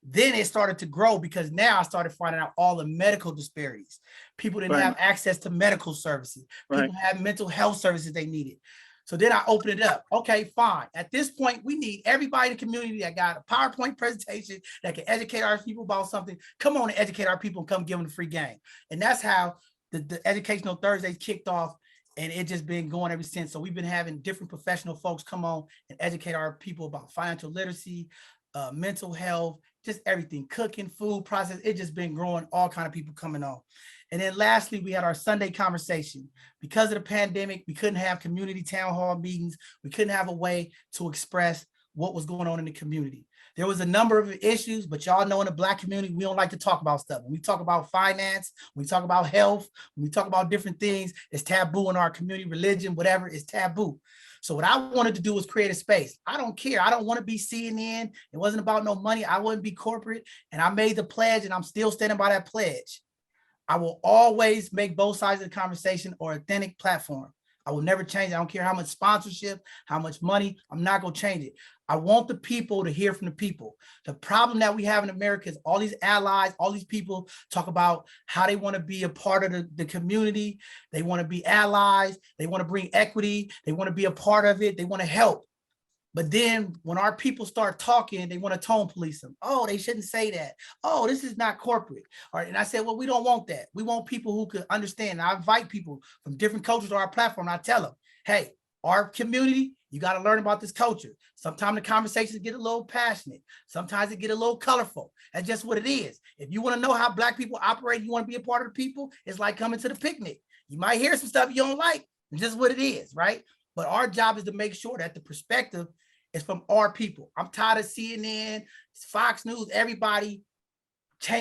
Then it started to grow because now I started finding out all the medical disparities. People didn't have access to medical services. People had mental health services they needed. So then I opened it up. Okay, fine. At this point, we need everybody in the community that got a PowerPoint presentation that can educate our people about something. Come on and educate our people and come give them the free game. And that's how the Educational Thursdays kicked off. And it just been going ever since. So we've been having different professional folks come on and educate our people about financial literacy, mental health, just everything, cooking, food process. It just been growing, all kind of people coming on. And then lastly, we had our Sunday conversation. Because of the pandemic, we couldn't have community town hall meetings. We couldn't have a way to express what was going on in the community. There was a number of issues, but y'all know in the Black community, we don't like to talk about stuff. When we talk about finance, when we talk about health, when we talk about different things, it's taboo in our community, religion, whatever, is taboo. So what I wanted to do was create a space. I don't care. I don't want to be CNN. It wasn't about no money. I wouldn't be corporate. And I made the pledge and I'm still standing by that pledge. I will always make both sides of the conversation or authentic platform. I will never change it. I don't care how much sponsorship, how much money, I'm not going to change it. I want the people to hear from the people. The problem that we have in America is all these allies, all these people talk about how they want to be a part of the community. They want to be allies. They want to bring equity. They want to be a part of it. They want to help. But then when our people start talking, they want to tone police them. Oh, they shouldn't say that. Oh, this is not corporate. All right. And I said, well, we don't want that. We want people who could understand. And I invite people from different cultures to our platform. And I tell them, hey, our community, you got to learn about this culture. Sometimes the conversations get a little passionate. Sometimes it get a little colorful. That's just what it is. If you want to know how Black people operate, you want to be a part of the people, it's like coming to the picnic. You might hear some stuff you don't like. It's just what it is, right? But our job is to make sure that the perspective is from our people. I'm tired of CNN, Fox News, everybody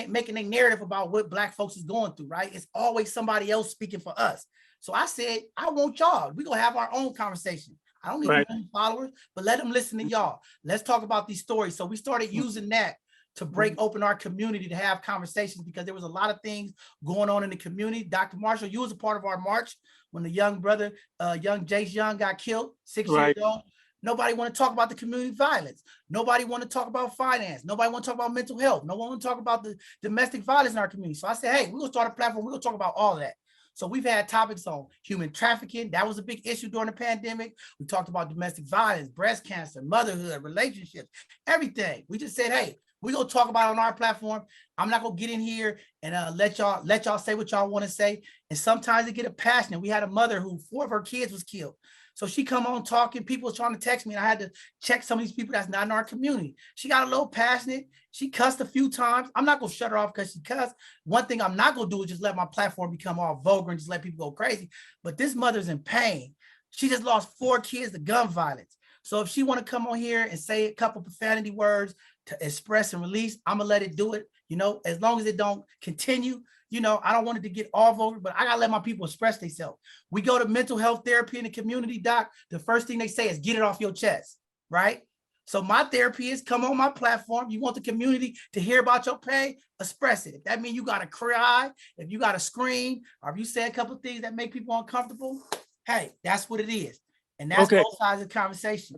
making a narrative about what Black folks is going through, right? It's always somebody else speaking for us. So I said, I want y'all. We're going to have our own conversation. I don't need any followers, but let them listen to y'all. Let's talk about these stories. So we started using that to break open our community to have conversations because there was a lot of things going on in the community. Dr. Marshall, you was a part of our march when the young brother, young Jace Young got killed 6 years ago. Nobody want to talk about the community violence. Nobody want to talk about finance. Nobody want to talk about mental health. No one want to talk about the domestic violence in our community. So I said, hey, we're going to start a platform. We're going to talk about all of that. So we've had topics on human trafficking. That was a big issue during the pandemic. We talked about domestic violence, breast cancer, motherhood, relationships, everything. We just said, hey, we're going to talk about it on our platform. I'm not going to get in here and let y'all say what y'all want to say. And sometimes it get passionate. We had a mother who 4 of her kids was killed. So she come on talking, people was trying to text me and I had to check some of these people that's not in our community. She got a little passionate. She cussed a few times. I'm not going to shut her off because she cussed. One thing I'm not going to do is just let my platform become all vulgar and just let people go crazy. But this mother's in pain. She just lost 4 kids to gun violence. So if she want to come on here and say a couple profanity words to express and release, I'm going to let it do it. You know, as long as it don't continue, you know, I don't want it to get all vulgar, but I got to let my people express themselves. We go to mental health therapy in the community, doc. The first thing they say is get it off your chest, right? So my therapy is come on my platform. You want the community to hear about your pain, express it. If that means you got to cry, if you got to scream, or if you say a couple of things that make people uncomfortable, hey, that's what it is. And that's both sides of the conversation.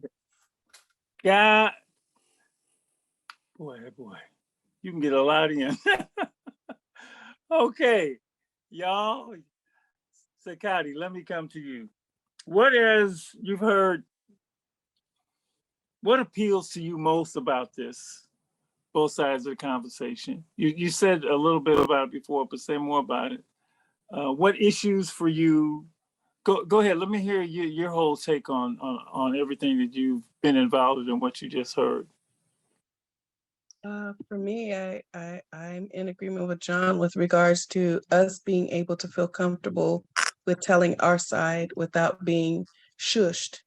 Yeah. Boy, you can get a lot in. Okay, y'all, Sakati, let me come to you. What you've heard, what appeals to you most about this, both sides of the conversation? You said a little bit about it before, but say more about it. What issues for you? Go ahead, let me hear your whole take on everything that you've been involved in and what you just heard. For me, I'm in agreement with John with regards to us being able to feel comfortable with telling our side without being shushed.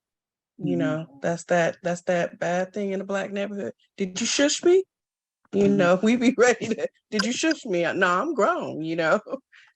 You know, that's that bad thing in the Black neighborhood. Did you shush me? You know, we be ready to, did you shush me? No, I'm grown, you know.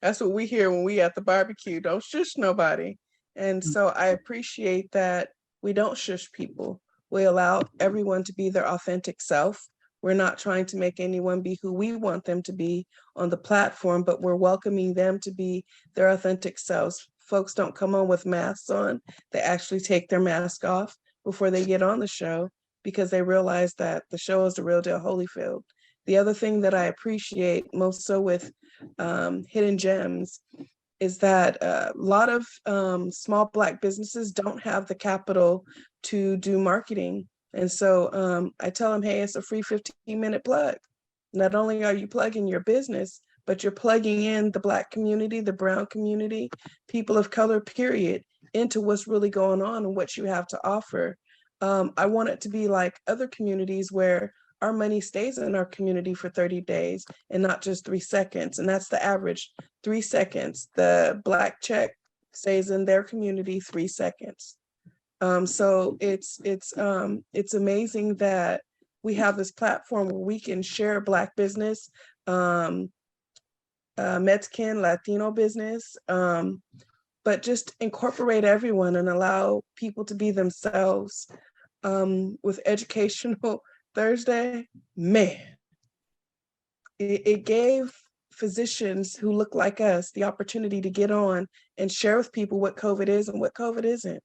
That's what we hear when we at the barbecue. Don't shush nobody. And so I appreciate that we don't shush people. We allow everyone to be their authentic self. We're not trying to make anyone be who we want them to be on the platform, but we're welcoming them to be their authentic selves. Folks don't come on with masks on. They actually take their mask off before they get on the show because they realize that the show is the real deal Holyfield. The other thing that I appreciate most so with Hidden Gems is that a lot of small Black businesses don't have the capital to do marketing. And so I tell them, hey, it's a free 15-minute plug. Not only are you plugging your business, but you're plugging in the Black community, the brown community, people of color, period, into what's really going on and what you have to offer. I want it to be like other communities where our money stays in our community for 30 days and not just 3 seconds. And that's the average, 3 seconds. The Black check stays in their community 3 seconds. So it's amazing that we have this platform where we can share Black business, Mexican, Latino business, but just incorporate everyone and allow people to be themselves. With Educational Thursday, man, it gave physicians who look like us the opportunity to get on and share with people what COVID is and what COVID isn't.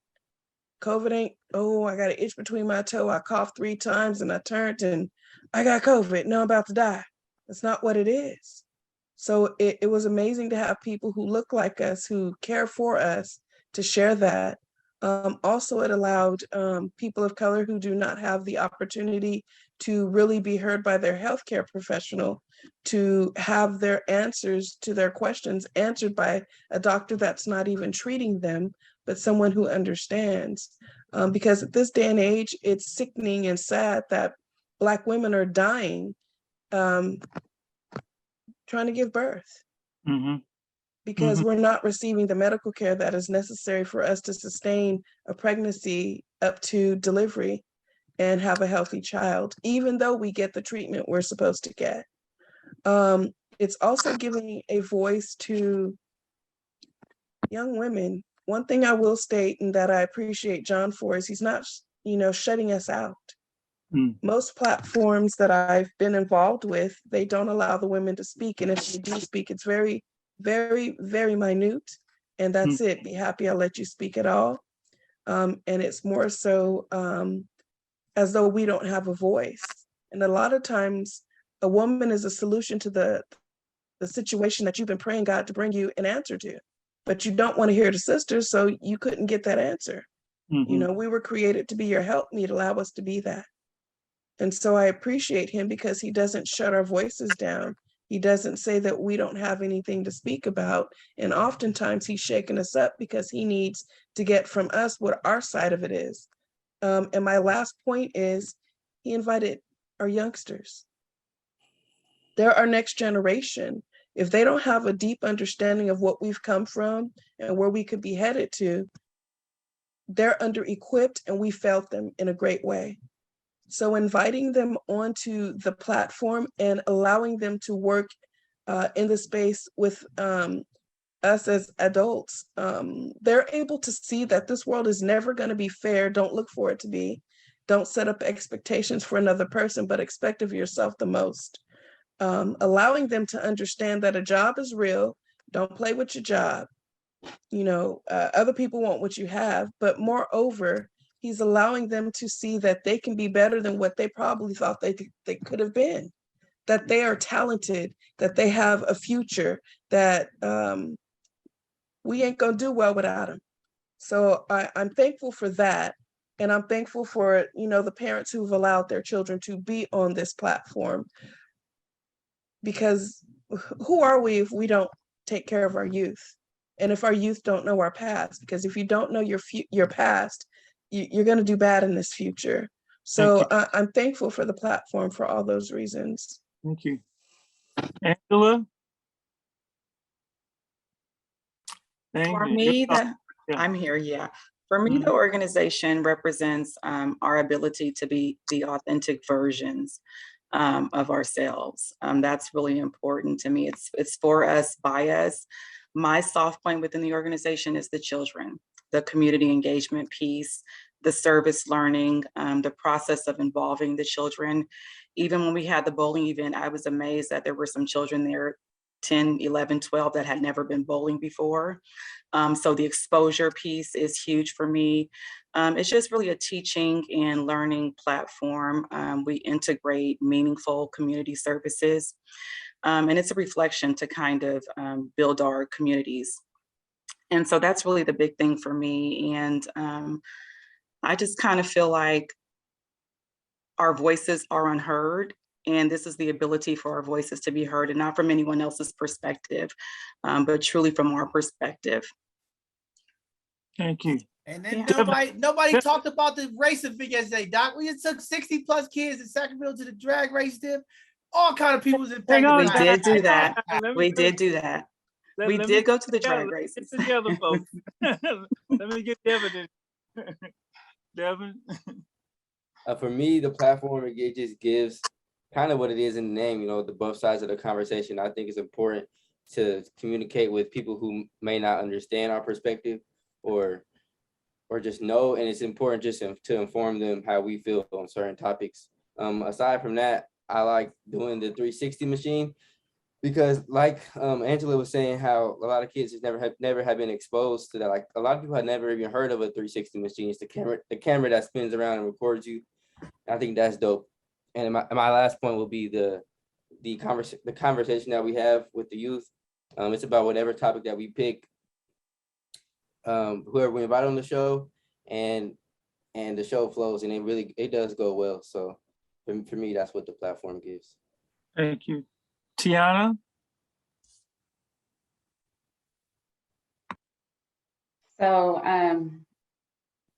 COVID ain't, oh, I got an itch between my toe, I coughed 3 times and I turned and I got COVID, now I'm about to die. That's not what it is. So it was amazing to have people who look like us, who care for us, to share that. Also, it allowed people of color who do not have the opportunity to really be heard by their healthcare professional to have their answers to their questions answered by a doctor that's not even treating them, but someone who understands. Because at this day and age, it's sickening and sad that Black women are dying trying to give birth. Mm-hmm. Because we're not receiving the medical care that is necessary for us to sustain a pregnancy up to delivery and have a healthy child, even though we get the treatment we're supposed to get. It's also giving a voice to young women. One thing I will state and that I appreciate John for is he's not, shutting us out. Most platforms that I've been involved with, they don't allow the women to speak. And if they do speak, it's very, very, very minute. And that's it. Be happy I'll let you speak at all. And it's more so as though we don't have a voice. And a lot of times a woman is a solution to the situation that you've been praying God to bring you an answer to. But you don't want to hear the sisters, so you couldn't get that answer. We were created to be your helpmeet, allow us to be that. And so I appreciate him because he doesn't shut our voices down. He doesn't say that we don't have anything to speak about. And oftentimes he's shaking us up because he needs to get from us what our side of it is. And my last point is he invited our youngsters. They're our next generation. If they don't have a deep understanding of what we've come from and where we could be headed to, they're under-equipped and we failed them in a great way. So inviting them onto the platform and allowing them to work in the space with us as adults, they're able to see that this world is never going to be fair. Don't look for it to be. Don't set up expectations for another person, but expect of yourself the most. Allowing them to understand that a job is real. Don't play with your job. Other people want what you have, but moreover, he's allowing them to see that they can be better than what they probably thought they could have been, that they are talented, that they have a future, that we ain't gonna do well without them. So I'm thankful for that. And I'm thankful for, the parents who've allowed their children to be on this platform. Because who are we if we don't take care of our youth? And if our youth don't know our past? Because if you don't know your past, you're going to do bad in this future. So I'm thankful for the platform for all those reasons. Thank you. Angela? For me, I'm here, yeah. For me, the organization represents our ability to be the authentic versions of ourselves. That's really important to me. It's for us, by us. My soft point within the organization is the children, the community engagement piece, the service learning, the process of involving the children. Even when we had the bowling event, I was amazed that there were some children there 10, 11, 12 that had never been bowling before. So the exposure piece is huge for me. It's just really a teaching and learning platform. We integrate meaningful community services, and it's a reflection to kind of build our communities. And so that's really the big thing for me. And I just kind of feel like our voices are unheard. And this is the ability for our voices to be heard, and not from anyone else's perspective, but truly from our perspective. Thank you. And then Yeah. nobody talked about the racing thing yesterday, Doc. We just took 60 plus kids in Sacramento to the drag race dip. All kind of people was impacted. We did do that. We did do that. We did go to the drag races. Get together, folks. Let me get Devin. Devin. For me, the platform, it just gives kind of what it is in the name, you know, the both sides of the conversation. I think it's important to communicate with people who may not understand our perspective or just know, and it's important just to inform them how we feel on certain topics. Aside from that, I like doing the 360 machine because, like Angela was saying, how a lot of kids never have been exposed to that. Like a lot of people have never even heard of a 360 machine. It's the camera that spins around and records you. I think that's dope. And my last point will be the conversation that we have with the youth. It's about whatever topic that we pick, whoever we invite on the show, and the show flows, and it does go well. So for me, that's what the platform gives. Thank you. Tiana? So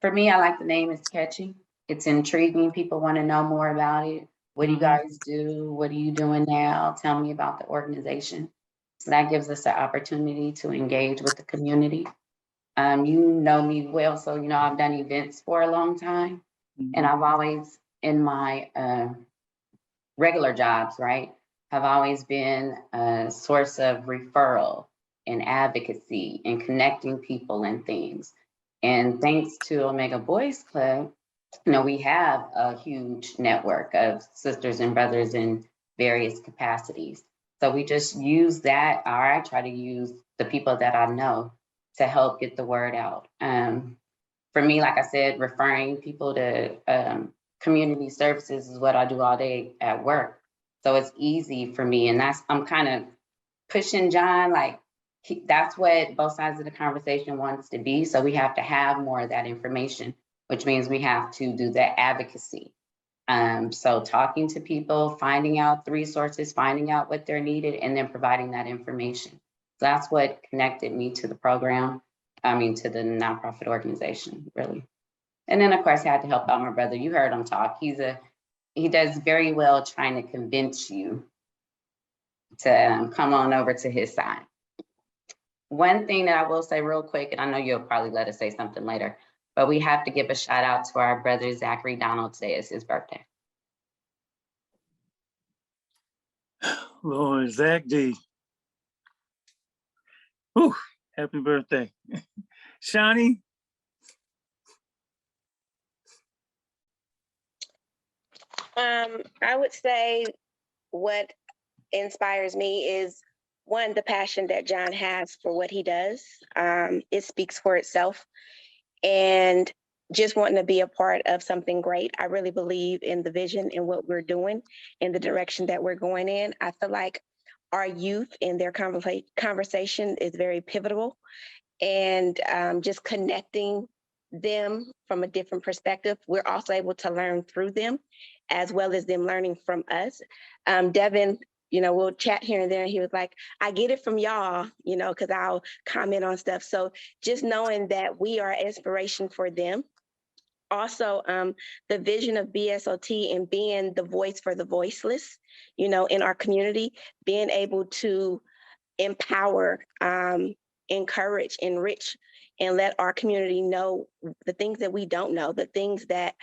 for me, I like the name. It's catchy. It's intriguing. People want to know more about it. What do you guys do? What are you doing now? Tell me about the organization. So that gives us the opportunity to engage with the community. You know me well, so you know I've done events for a long time, and I've always, in my regular jobs, right, have always been a source of referral and advocacy and connecting people and things. And thanks to Omega Boys Club, you know, we have a huge network of sisters and brothers in various capacities. So we just use that, or I try to use the people that I know to help get the word out. For me, like I said, referring people to community services is what I do all day at work. So it's easy for me. And I'm kind of pushing John, like that's what both sides of the conversation wants to be. So we have to have more of that information, which means we have to do the advocacy. So talking to people, finding out the resources, finding out what they're needed, and then providing that information. So that's what connected me to the program, to the nonprofit organization, really. And then of course I had to help out my brother. You heard him talk. He does very well trying to convince you to come on over to his side. One thing that I will say real quick, and I know you'll probably let us say something later, but we have to give a shout out to our brother, Zachary Donald. Today is his birthday. Lord, Zach D. Whew, happy birthday. Shani? I would say what inspires me is, one, the passion that John has for what he does. It speaks for itself. And just wanting to be a part of something great. I really believe in the vision and what we're doing and the direction that we're going in. I feel like our youth and their conversation is very pivotal, and just connecting them from a different perspective. We're also able to learn through them, as well as them learning from us. Devin, we'll chat here and there. And he was like, I get it from y'all, because I'll comment on stuff. So just knowing that we are inspiration for them. Also, the vision of BSOT and being the voice for the voiceless, in our community, being able to empower, encourage, enrich, and let our community know the things that we don't know, the things that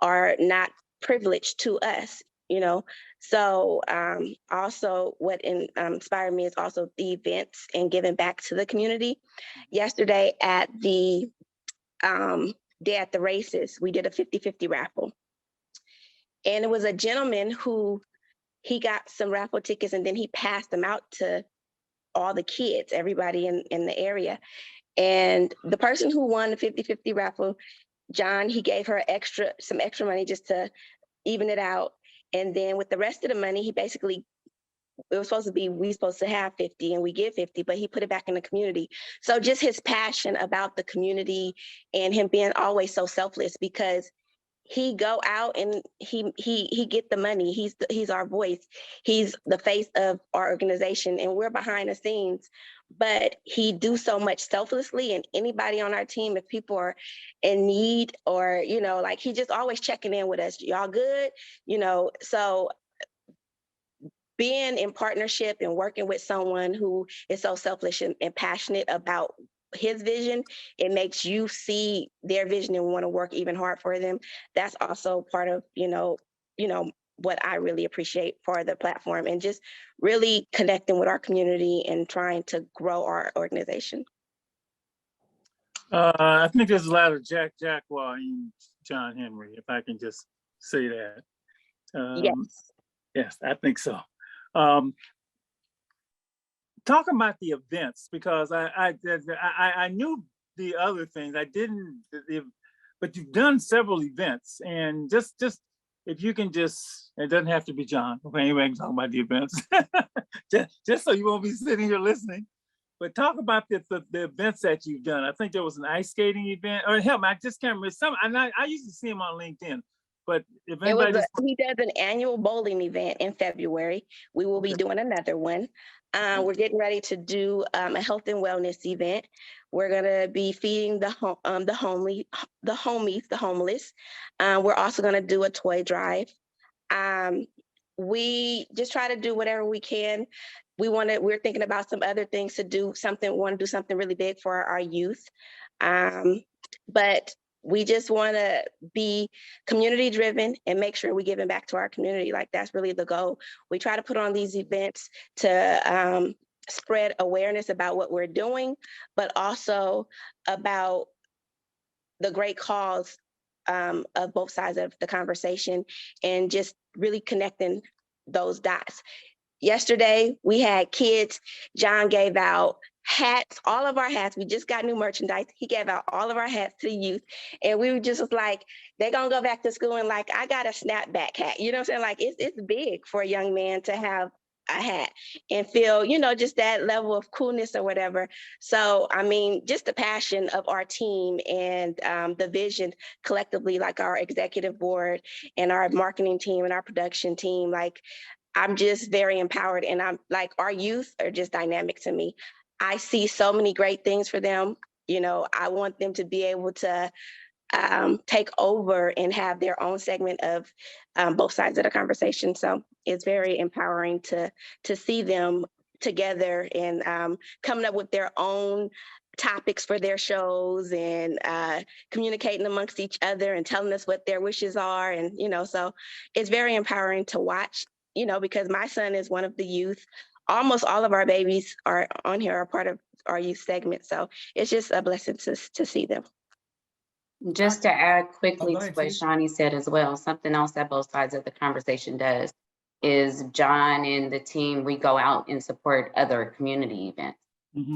are not privileged to us, So also what inspired me is also the events and giving back to the community. Yesterday at the day at the races, we did a 50-50 raffle. And it was a gentleman who, he got some raffle tickets and then he passed them out to all the kids, everybody in the area. And the person who won the 50-50 raffle, John, he gave her some extra money just to even it out. And then with the rest of the money, he basically, it was supposed to be, we supposed to have 50 and we give 50, but he put it back in the community. So just his passion about the community and him being always so selfless, because he go out and he get the money. He's our voice. He's the face of our organization, and we're behind the scenes. But he do so much selflessly, and anybody on our team, if people are in need, or like, he just always checking in with us. Y'all good? So being in partnership and working with someone who is so selfish and passionate about his vision, it makes you see their vision and want to work even hard for them. That's also part of, what I really appreciate for the platform, and just really connecting with our community and trying to grow our organization. I think there's a lot of Jack Jacqua in John Henry, if I can just say that. Yes. Yes, I think so. Talking about the events, because I knew the other things. I didn't, but you've done several events, and just if you can just, it doesn't have to be John. Okay, anyway, I can talk about the events, just so you won't be sitting here listening. But talk about the events that you've done. I think there was an ice skating event, or help me, I just can't remember. I used to see him on LinkedIn. But if anybody he does an annual bowling event in February. We will be doing another one. We're getting ready to do a health and wellness event. We're gonna be feeding the homeless. We're also gonna do a toy drive. We just try to do whatever we can. We're thinking about some other things to do. Want to do something really big for our youth. But we just want to be community driven and make sure we're giving back to our community. Like, that's really the goal. We try to put on these events to spread awareness about what we're doing, but also about the great cause of both sides of the conversation, and just really connecting those dots. Yesterday, we had kids. John gave out hats, all of our hats. We just got new merchandise. He gave out all of our hats to the youth. And we were just like, they're going to go back to school and like, I got a snapback hat. You know what I'm saying? Like, it's big for a young man to have a hat and feel, just that level of coolness or whatever. So, I mean, just the passion of our team and the vision collectively, like our executive board and our marketing team and our production team, like, I'm just very empowered, and I'm like, our youth are just dynamic to me. I see so many great things for them. I want them to be able to take over and have their own segment of both sides of the conversation. So it's very empowering to see them together and coming up with their own topics for their shows, and communicating amongst each other and telling us what their wishes are. And, so it's very empowering to watch, because my son is one of the youth. Almost all of our babies are on here, are part of our youth segment. So it's just a blessing to see them. Just to add quickly ahead, to what T. Shawnee said as well, something else that both sides of the conversation does is John and the team, we go out and support other community events.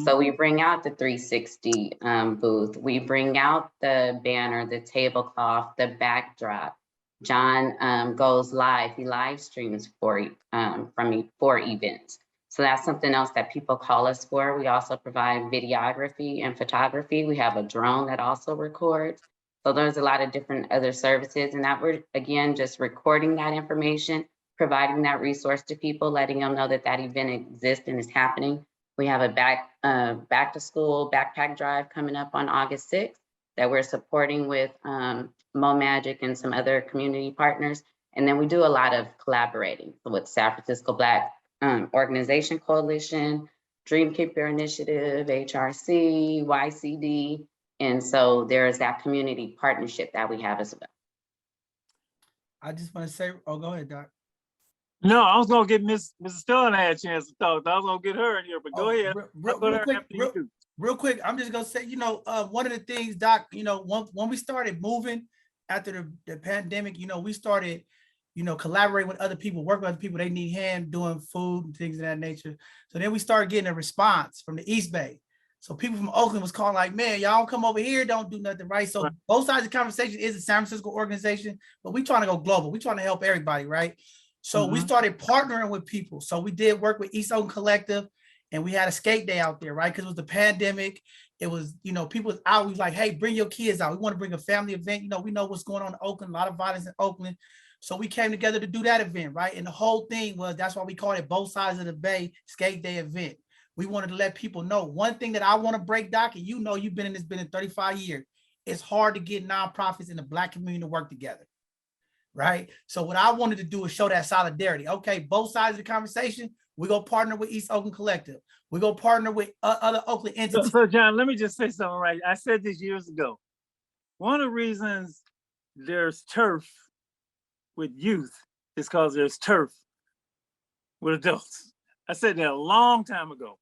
So we bring out the 360 booth, we bring out the banner, the tablecloth, the backdrop. John goes live, he live streams for events. So that's something else that people call us for. We also provide videography and photography. We have a drone that also records. So there's a lot of different other services, and that we're, again, just recording that information, providing that resource to people, letting them know that that event exists and is happening. We have a back to school backpack drive coming up on August 6th that we're supporting with Mo Magic and some other community partners. And then we do a lot of collaborating with San Francisco Black Organization Coalition, Dreamkeeper Initiative, HRC, YCD. And so there's that community partnership that we have as well. I just want to say, oh, go ahead, Doc. No, I was gonna get Mrs. Sterling had a chance to talk. I was gonna get her in here, but go ahead. Real quick, I'm just gonna say, one of the things, Doc, when we started moving after the pandemic, we started collaborate with other people, work with other people. They need hand doing food and things of that nature. So then we started getting a response from the East Bay. So people from Oakland was calling like, man, y'all don't come over here, don't do nothing, right? So both sides of the conversation is a San Francisco organization, but we trying to go global. We trying to help everybody, right? So we started partnering with people. So we did work with East Oakland Collective, and we had a skate day out there, right? Because it was the pandemic. It was, people was out. We was like, hey, bring your kids out. We want to bring a family event. We know what's going on in Oakland, a lot of violence in Oakland. So we came together to do that event, right? And the whole thing was, that's why we called it Both Sides of the Bay Skate Day event. We wanted to let people know one thing that I want to break, Doc, and you've been in this business 35 years. It's hard to get nonprofits in the Black community to work together, right? So what I wanted to do is show that solidarity. Okay, both sides of the conversation, we go partner with East Oakland Collective. We go partner with other Oakland entities. So John, let me just say something, right? I said this years ago. One of the reasons there's turf with youth is because there's turf with adults. I said that a long time ago,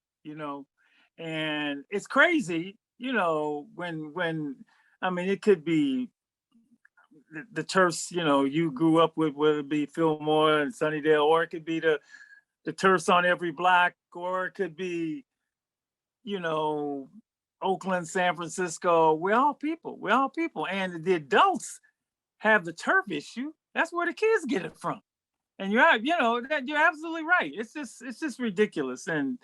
and it's crazy, when it could be the turfs, you grew up with, whether it be Fillmore and Sunnydale, or it could be the turfs on every block, or it could be, Oakland, San Francisco. We're all people. And the adults have the turf issue. That's where the kids get it from. And you're absolutely right. It's just ridiculous. And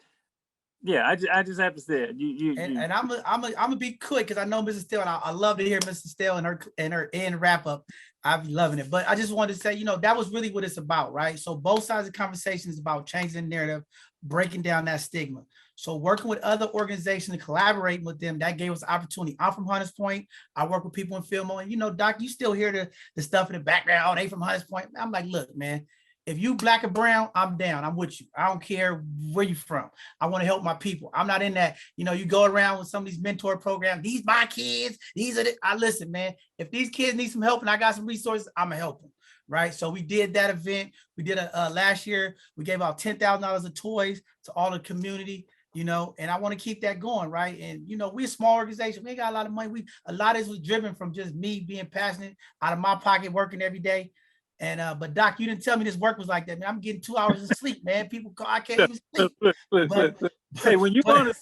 yeah, I just have to say it. And I'm gonna be quick because I know Mrs. Steele, and I love to hear Mrs. Steele and her end wrap up. I'm loving it. But I just wanted to say, that was really what it's about, right? So both sides of the conversation is about changing the narrative, breaking down that stigma. So working with other organizations and collaborating with them, that gave us the opportunity. I'm from Hunters Point. I work with people in Fillmore. And Doc, you still hear the stuff in the background. Oh, they from Hunters Point. I'm like, look, man, if you Black or brown, I'm down. I'm with you. I don't care where you from. I want to help my people. I'm not in that, you go around with some of these mentor programs. These my kids. These are I listen, man. If these kids need some help and I got some resources, I'm gonna help them. Right. So we did that event. We did last year. We gave out $10,000 of toys to all the community. And I want to keep that going, right? And we're a small organization. We ain't got a lot of money. A lot of this was driven from just me being passionate out of my pocket, working every day. And but Doc, you didn't tell me this work was like that, man. I'm getting 2 hours of sleep, man. People call, I can't even sleep. Hey, when you go to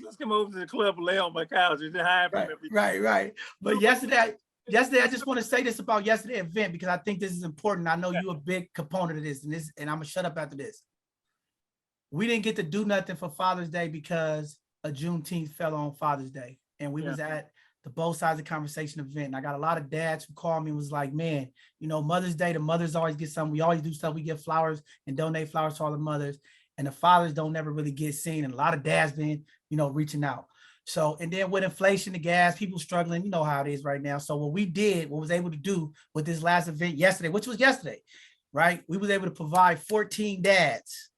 just come over to the club and lay on my couch and hide from everything. Right. But yesterday, I just want to say this about yesterday's event because I think this is important. I know you're a big component of this, and I'm gonna shut up after this. We didn't get to do nothing for Father's Day because a Juneteenth fell on Father's Day. And we was at the Both Sides of the Conversation event. And I got a lot of dads who called me and was like, man, Mother's Day, the mothers always get something. We always do stuff. We get flowers and donate flowers to all the mothers. And the fathers don't never really get seen. And a lot of dads been, reaching out. So, and then with inflation, the gas, people struggling, you know how it is right now. So what we was able to do with this last event yesterday, which was yesterday, right? We was able to provide 14 dads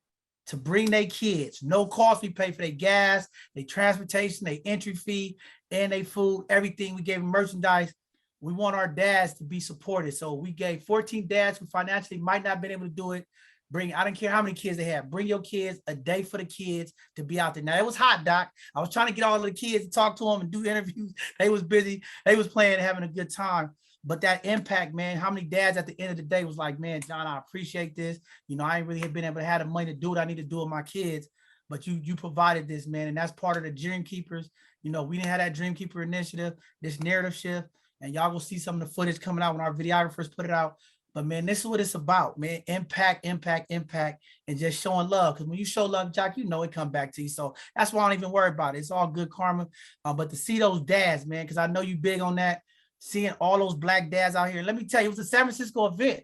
to bring their kids, no cost. We pay for their gas, their transportation, their entry fee, and their food, everything. We gave them merchandise. We want our dads to be supported. So we gave 14 dads who financially might not have been able to do it. I don't care how many kids they have. Bring your kids, a day for the kids to be out there. Now, it was hot, Doc. I was trying to get all of the kids to talk to them and do interviews. They was busy. They was playing and having a good time. But that impact, man, how many dads at the end of the day was like, man, John, I appreciate this. I ain't really been able to have the money to do what I need to do with my kids, but you provided this, man. And that's part of the Dream Keepers. We didn't have that Dream Keeper initiative, this narrative shift, and y'all will see some of the footage coming out when our videographers put it out. But man, this is what it's about, man. Impact, and just showing love. Because when you show love, Jack, it come back to you. So that's why I don't even worry about it. It's all good karma. But to see those dads, man, because I know you big on that, seeing all those Black dads out here. Let me tell you, it was a San Francisco event.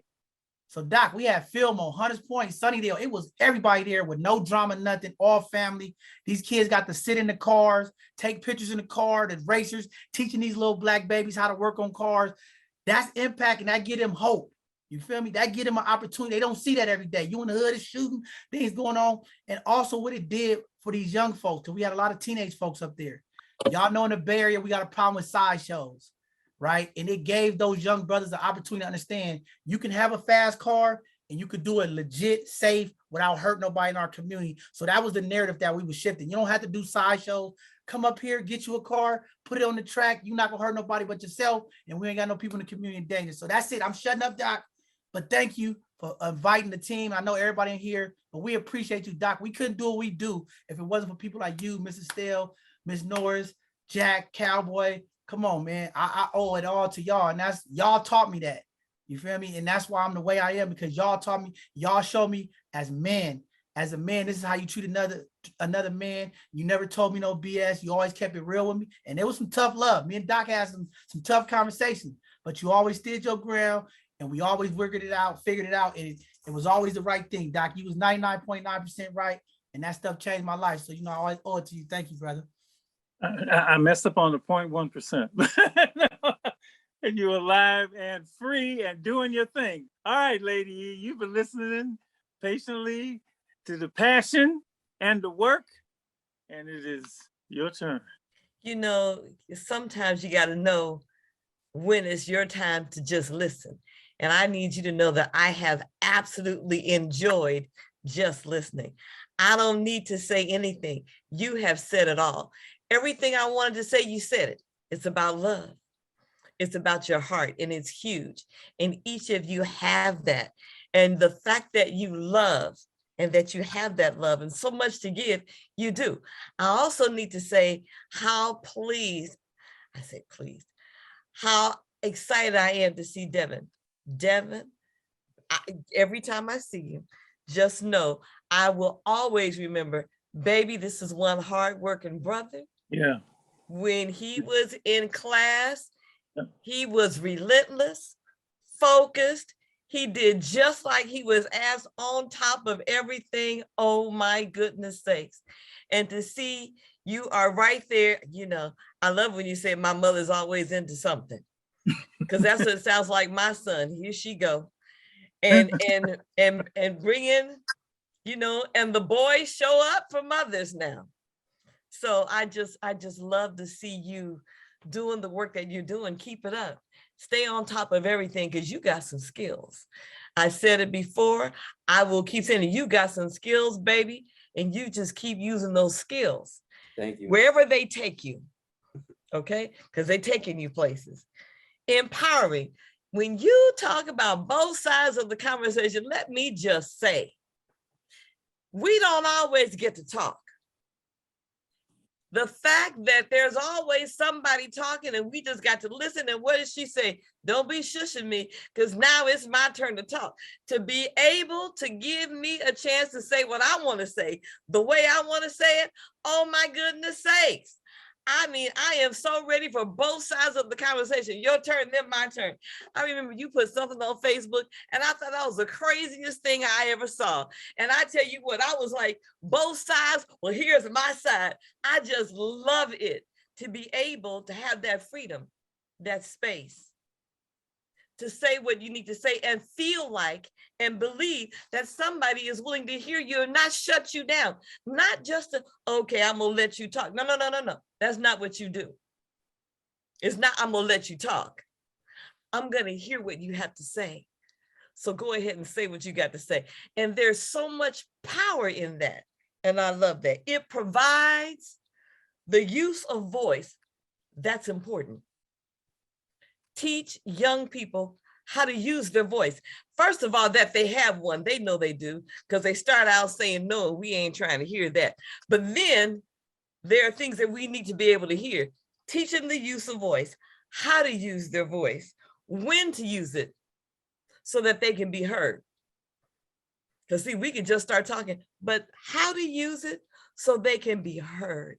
So Doc, we had Fillmore, Hunters Point, Sunnydale. It was everybody there with no drama, nothing, all family. These kids got to sit in the cars, take pictures in the car, the racers, teaching these little Black babies how to work on cars. That's impact, and that give them hope. You feel me? That give them an opportunity. They don't see that every day. You in the hood is shooting, things going on. And also what it did for these young folks, because we had a lot of teenage folks up there. Y'all know in the Bay Area, we got a problem with sideshows. Right. And it gave those young brothers the opportunity to understand you can have a fast car and you could do it legit, safe, without hurting nobody in our community. So that was the narrative that we were shifting. You don't have to do sideshows. Come up here, get you a car, put it on the track. You're not gonna hurt nobody but yourself. And we ain't got no people in the community in danger. So that's it. I'm shutting up, Doc. But thank you for inviting the team. I know everybody in here, but we appreciate you, Doc. We couldn't do what we do if it wasn't for people like you, Mrs. Steele, Miss Norris, Jack, Cowboy. Come on, man. I owe it all to y'all. And that's y'all taught me that. You feel me? And that's why I'm the way I am, because y'all taught me, y'all showed me as men. As a man, this is how you treat another man. You never told me no BS. You always kept it real with me. And there was some tough love. Me and Doc had some tough conversations, but you always stood your ground and we always figured it out. And it was always the right thing, Doc. You was 99.9% right. And that stuff changed my life. So, I always owe it to you. Thank you, brother. I messed up on the 0.1%. And you're alive and free and doing your thing. All right, Lady E, you've been listening patiently to the passion and the work, and it is your turn. Sometimes you got to know when it's your time to just listen. And I need you to know that I have absolutely enjoyed just listening. I don't need to say anything. You have said it all. Everything I wanted to say, you said it. It's about love. It's about your heart, and it's huge. And each of you have that. And the fact that you love and that you have that love and so much to give, you do. I also need to say how how excited I am to see Devin. Devin, every time I see you, just know I will always remember, baby, this is one hardworking brother. Yeah. When he was in class, he was relentless, focused. He did just like he was asked, on top of everything. Oh my goodness sakes. And to see you are right there, I love when you say my mother's always into something, because that's what it sounds like. My son, here she go. And bring in, and the boys show up for mothers now. So I just love to see you doing the work that you're doing. Keep it up. Stay on top of everything, because you got some skills. I said it before. I will keep saying it. You got some skills, baby, and you just keep using those skills. Thank you. Wherever they take you, okay? Because they're taking you places. Empowering. When you talk about both sides of the conversation, let me just say, we don't always get to talk. The fact that there's always somebody talking and we just got to listen. And what does she say? Don't be shushing me, because now it's my turn to talk. To be able to give me a chance to say what I want to say, the way I want to say it. Oh my goodness sakes. I mean, I am so ready for both sides of the conversation. Your turn, then my turn. I remember you put something on Facebook and I thought that was the craziest thing I ever saw. And I tell you what, I was like, both sides, well, here's my side. I just love it to be able to have that freedom, that space to say what you need to say and feel like and believe that somebody is willing to hear you and not shut you down. Not just, okay, I'm gonna let you talk. No. That's not what you do. It's not, I'm gonna let you talk. I'm gonna hear what you have to say. So go ahead and say what you got to say. And there's so much power in that. And I love that. It provides the use of voice. That's important. Teach young people how to use their voice. First of all, that they have one. They know they do, because they start out saying, no, we ain't trying to hear that. But then there are things that we need to be able to hear. Teach them the use of voice, how to use their voice, when to use it so that they can be heard. Because see, we can just start talking, but how to use it so they can be heard.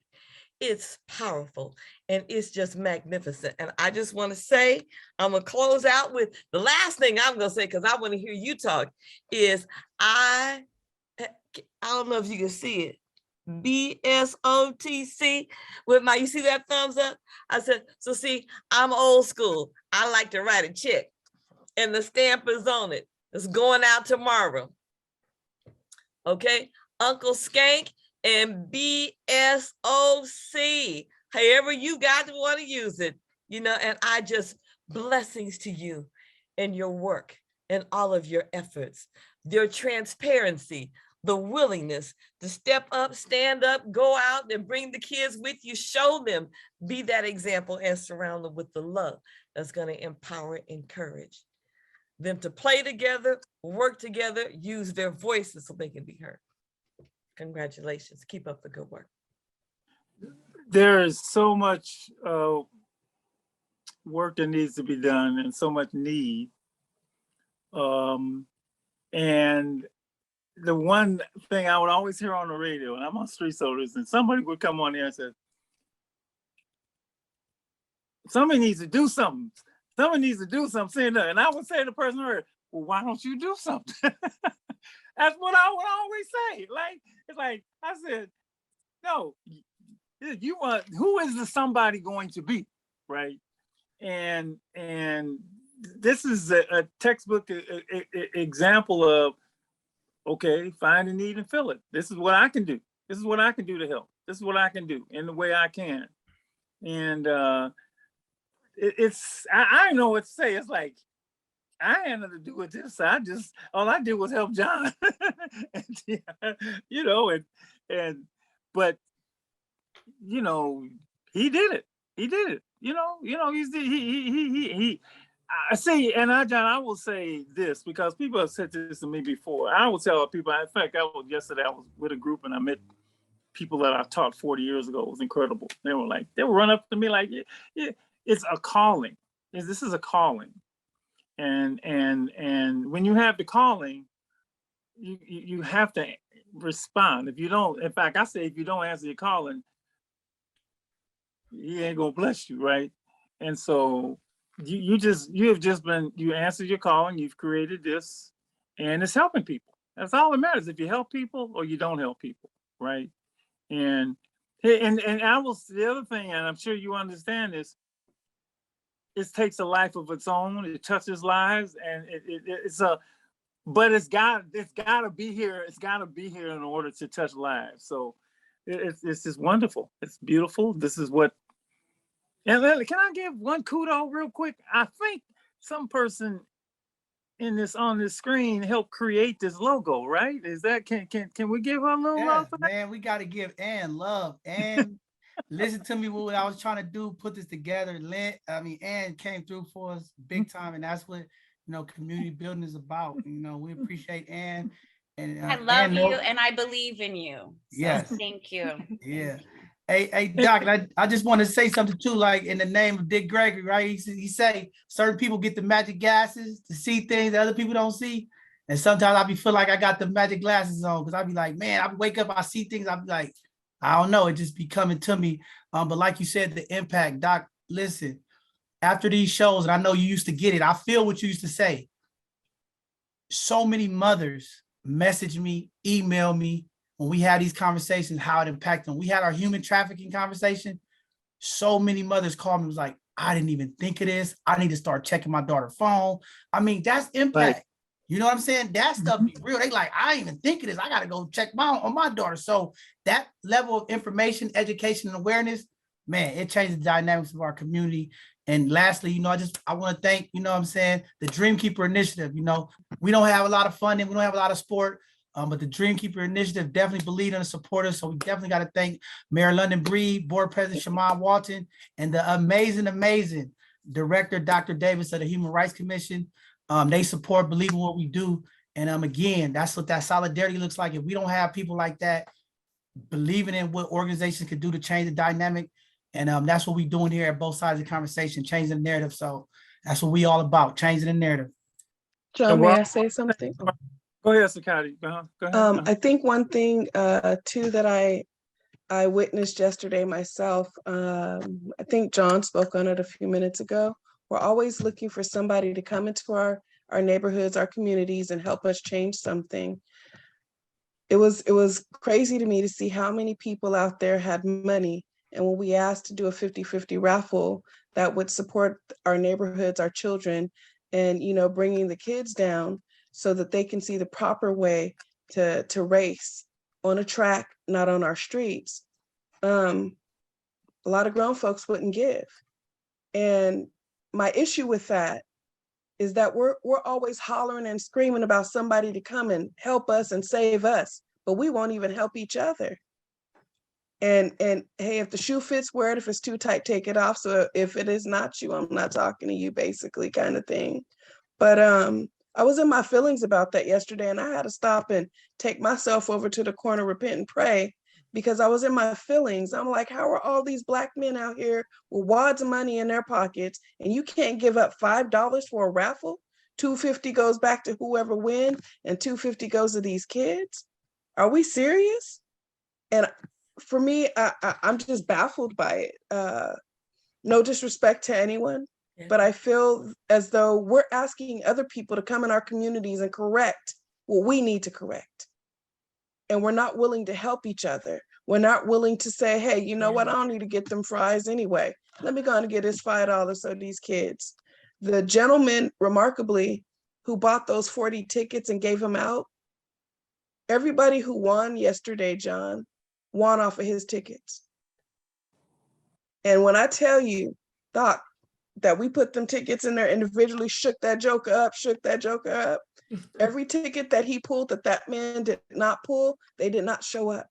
It's powerful and it's just magnificent. And I just want to say, I'm going to close out with the last thing I'm going to say, because I want to hear you talk, is I don't know if you can see it. BSOTC with my, you see that thumbs up? I said, so see, I'm old school. I like to write a check and the stamp is on it. It's going out tomorrow. Okay, Uncle Skank and BSOC, however you got to want to use it, and I just blessings to you and your work and all of your efforts, your transparency, the willingness to step up, stand up, go out and bring the kids with you, show them, be that example and surround them with the love that's going to empower and encourage. them to play together, work together, use their voices so they can be heard. Congratulations. Keep up the good work. There is so much work that needs to be done and so much need. And the one thing I would always hear on the radio, and I'm on Street Soldiers, and somebody would come on there and say, somebody needs to do something. Someone needs to do something. Saying that. And I would say to the person, well, why don't you do something? That's what I would always say. Like, it's like, I said, no, you want, who is the somebody going to be, right? And this is a textbook example of, okay, find a need and fill it. This is what I can do. This is what I can do to help. This is what I can do in the way I can. And I don't know what to say. It's like, I had nothing to do with this. All I did was help John. And, you know, but you know, he did it. He did it. You know, I see, and John, I will say this because people have said this to me before. I will tell people, in fact, yesterday I was with a group and I met people that I taught 40 years ago. It was incredible. They were run up to me like, yeah, it's a calling. This is a calling. And when you have the calling, you have to respond. If you don't, in fact, I say if you don't answer your calling, he ain't gonna bless you, right? And so you answered your calling, you've created this, and it's helping people. That's all that matters. If you help people or you don't help people, right? And the other thing, and I'm sure you understand this, it takes a life of its own. It touches lives, and but it's got to be here. It's got to be here in order to touch lives. So it's just wonderful. It's beautiful. This is what. And can I give one kudo real quick? I think some person on this screen helped create this logo, right? Is that can we give her a little love for that? Man, we got to give Ann love. Ann, listen to me what I was trying to do, put this together. Ann came through for us big time, and that's what community building is about. We appreciate Ann. And I love you and I believe in you. So yes. Thank you. Yeah. Hey, Doc, I just want to say something too, like in the name of Dick Gregory, right? He say certain people get the magic glasses to see things that other people don't see. And sometimes I be feel like I got the magic glasses on because I be like, man, I wake up, I see things, I be like, I don't know, it just be coming to me. But like you said, the impact, Doc, listen, after these shows, and I know you used to get it, I feel what you used to say. So many mothers message me, email me, when we had these conversations, how it impacted them. We had our human trafficking conversation. So many mothers called me, was like, I didn't even think of this. I need to start checking my daughter's phone. I mean, that's impact. Right. You know what I'm saying? That stuff be real. They like, I didn't even think of this. I got to go check on my daughter. So that level of information, education, and awareness, man, it changed the dynamics of our community. And lastly, I want to thank, the Dreamkeeper Initiative. We don't have a lot of funding. We don't have a lot of support. But the Dreamkeeper Initiative definitely believe in and support us. So we definitely got to thank Mayor London Breed, Board President Shaman Walton, and the amazing Director, Dr. Davis of the Human Rights Commission. They support, believe in what we do. And again, that's what that solidarity looks like. If we don't have people like that, believing in what organizations can do to change the dynamic. And that's what we're doing here at both sides of the conversation, changing the narrative. So that's what we all about, changing the narrative. John, may I say something? Go ahead, Sakati. Go ahead. I think one thing too that I witnessed yesterday myself, I think John spoke on it a few minutes ago. We're always looking for somebody to come into our neighborhoods, our communities, and help us change something. It was crazy to me to see how many people out there had money. And when we asked to do a 50-50 raffle that would support our neighborhoods, our children, and bringing the kids down, so that they can see the proper way to race on a track, not on our streets. A lot of grown folks wouldn't give. And my issue with that is that we're always hollering and screaming about somebody to come and help us and save us, but we won't even help each other. And hey, if the shoe fits, wear it. If it's too tight, take it off. So if it is not you, I'm not talking to you, basically, kind of thing. But I was in my feelings about that yesterday, and I had to stop and take myself over to the corner, repent and pray, because I was in my feelings. I'm like, how are all these Black men out here with wads of money in their pockets, and you can't give up $5 for a raffle? $250 goes back to whoever wins, and $250 goes to these kids. Are we serious? And for me, I'm just baffled by it. No disrespect to anyone, but I feel as though we're asking other people to come in our communities and correct what we need to correct. And we're not willing to help each other. We're not willing to say, hey, you know what? I don't need to get them fries anyway. Let me go and get his $5 so these kids. The gentleman, remarkably, who bought those 40 tickets and gave them out, everybody who won yesterday, John, won off of his tickets. And when I tell you, Doc, that we put them tickets in there individually, shook that joker up. Every ticket that he pulled that man did not pull, they did not show up.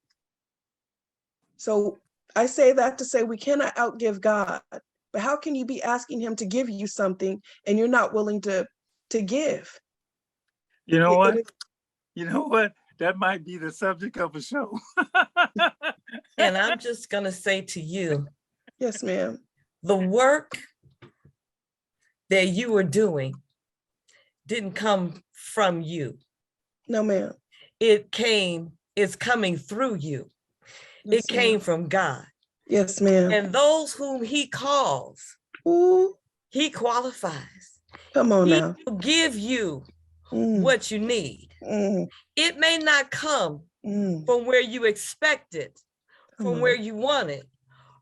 So I say that to say we cannot outgive God, but how can you be asking him to give you something and you're not willing to give? You know what? You know what? That might be the subject of a show. And I'm just gonna say to you, yes, ma'am. The work that you were doing didn't come from you. No, ma'am. It's coming through you. Yes, it came from God. Yes, ma'am. And those whom he calls, he qualifies. Come on now. He will give you what you need. It may not come from where you expect it, from where you want it,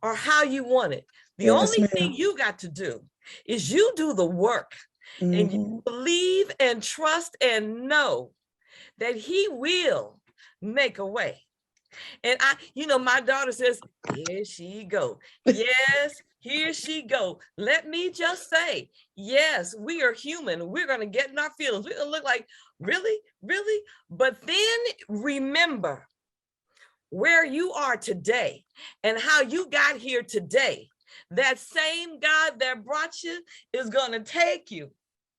or how you want it. The only thing you got to do is you do the work and you believe and trust and know that he will make a way. And my daughter says, here she go. Yes, here she go. Let me just say, yes, we are human. We're going to get in our feelings. We're going to look like, really? Really? But then remember where you are today and how you got here today. That same God that brought you is going to take you.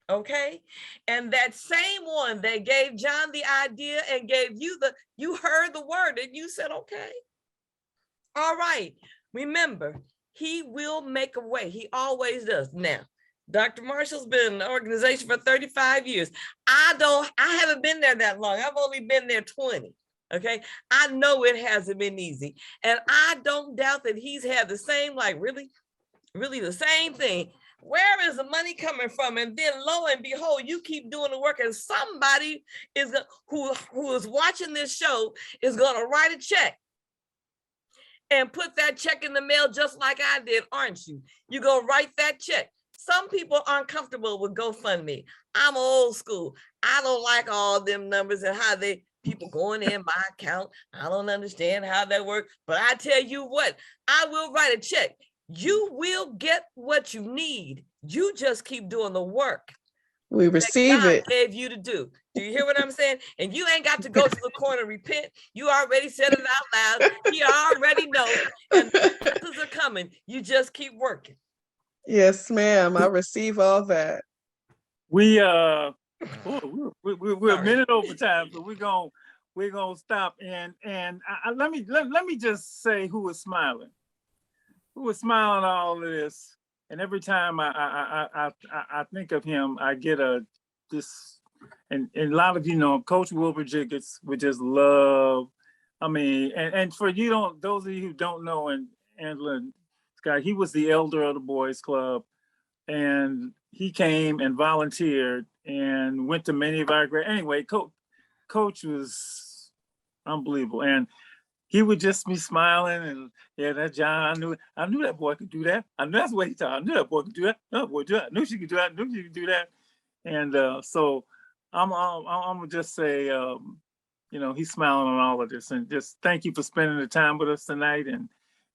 Okay. And that same one that gave John the idea and gave you you heard the word and you said, okay, all right. Remember, he will make a way. He always does. Now, Dr. Marshall's been in the organization for 35 years. I haven't been there that long. I've only been there 20. Okay. I know it hasn't been easy. And I don't doubt that he's had the same, really the same thing. Where is the money coming from? And then lo and behold, you keep doing the work and somebody is who is watching this show is going to write a check and put that check in the mail just like I did, aren't you? You're going to write that check. Some people aren't comfortable with GoFundMe. I'm old school. I don't like all them numbers and how people going in my account. I don't understand how that works. But I tell you what, I will write a check. You will get what you need. You just keep doing the work. We receive it. Gave you to do. Do you hear what I'm saying? And you ain't got to go to the corner, repent. You already said it out loud. You already know. And the answers are coming. You just keep working. Yes, ma'am. I receive all that. We're a minute over time, so we're gonna stop. And let me just say who was smiling. Who was smiling at all of this. And every time I think of him, I get and a lot of Coach Wilbur Jiggets would just love. I mean, and for those of you who don't know, and Angela and Scott, he was the elder of the boys club, and he came and volunteered and went to many of our anyway. Coach was unbelievable, and he would just be smiling and that John, I knew that boy could do that. I knew that's what he thought. I knew that boy could do that. No boy do that. I knew she could do that. I knew she could do that. And so I'm gonna just say, he's smiling on all of this, and just thank you for spending the time with us tonight.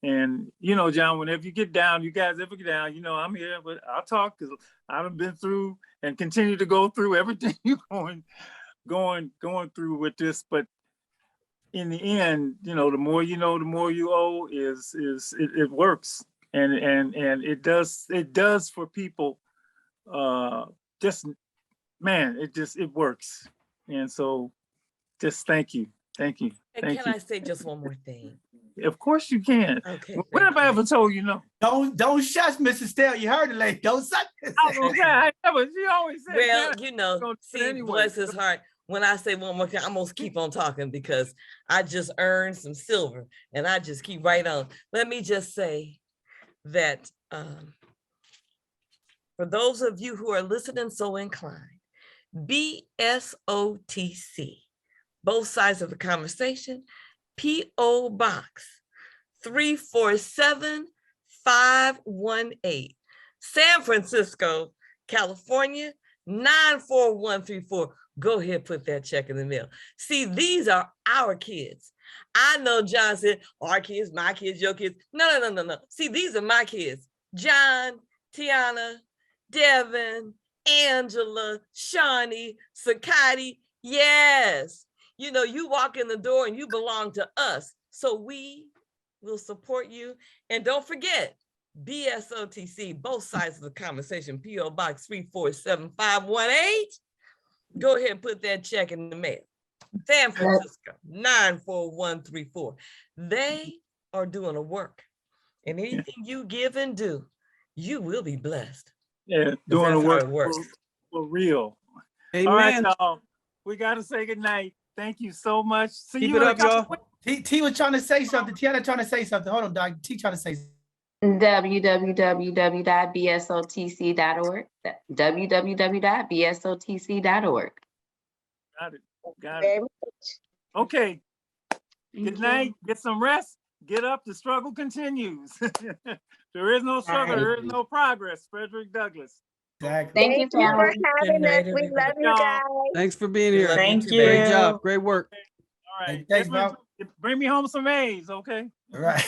And John, whenever you get down, you guys ever get down, I'm here, but I'll talk because I've been through and continue to go through everything you're going through with this, but. In the end, the more you know, the more you owe. It works, and it does for people. Just man, it works. And so just thank you. Thank you. And Thank can you. I say just one more thing? Of course you can. Okay. When have I ever told you no? Don't shush, Mrs. Stell. You heard the lady. Don't suck. I was gonna say, I never, she always said, Well, "Man, you I'm know, gonna do it see, anyway." bless his heart. When I say one more thing, I'm gonna keep on talking because I just earned some silver and I just keep right on. Let me just say that for those of you who are listening so inclined, BSOTC, both sides of the conversation, P.O. Box 347518, San Francisco, California, 94134. Go ahead, put that check in the mail. See, these are our kids. I know John said, our kids, my kids, your kids. No. See, these are my kids. John, Tiana, Devin, Angela, Shawnee, Sakati. Yes. You know, you walk in the door and you belong to us. So we will support you. And don't forget, BSOTC, both sides of the conversation, P.O. Box 347518. Go ahead and put that check in the mail. San Francisco, 94134. They are doing a work. And anything you give and do, you will be blessed. Yeah, doing the work for real. Amen. All right, y'all. We gotta say goodnight. Thank you so much. See Keep you it in up, a couple y'all. weeks. T was trying to say something. Tiana trying to say something. Hold on, Doc. T trying to say something. www.bsotc.org. www.bsotc.org. Got it. Okay. Good night. Get some rest. Get up. The struggle continues. There is no struggle. There is no progress. Frederick Douglass. Exactly. Thank you, Thank you for family. having us. We love you guys. Thanks for being We here. love you Thank too, you. baby. Great job. Great work. All right. Hey, thanks, Bob. Bring me home some A's, okay? All right.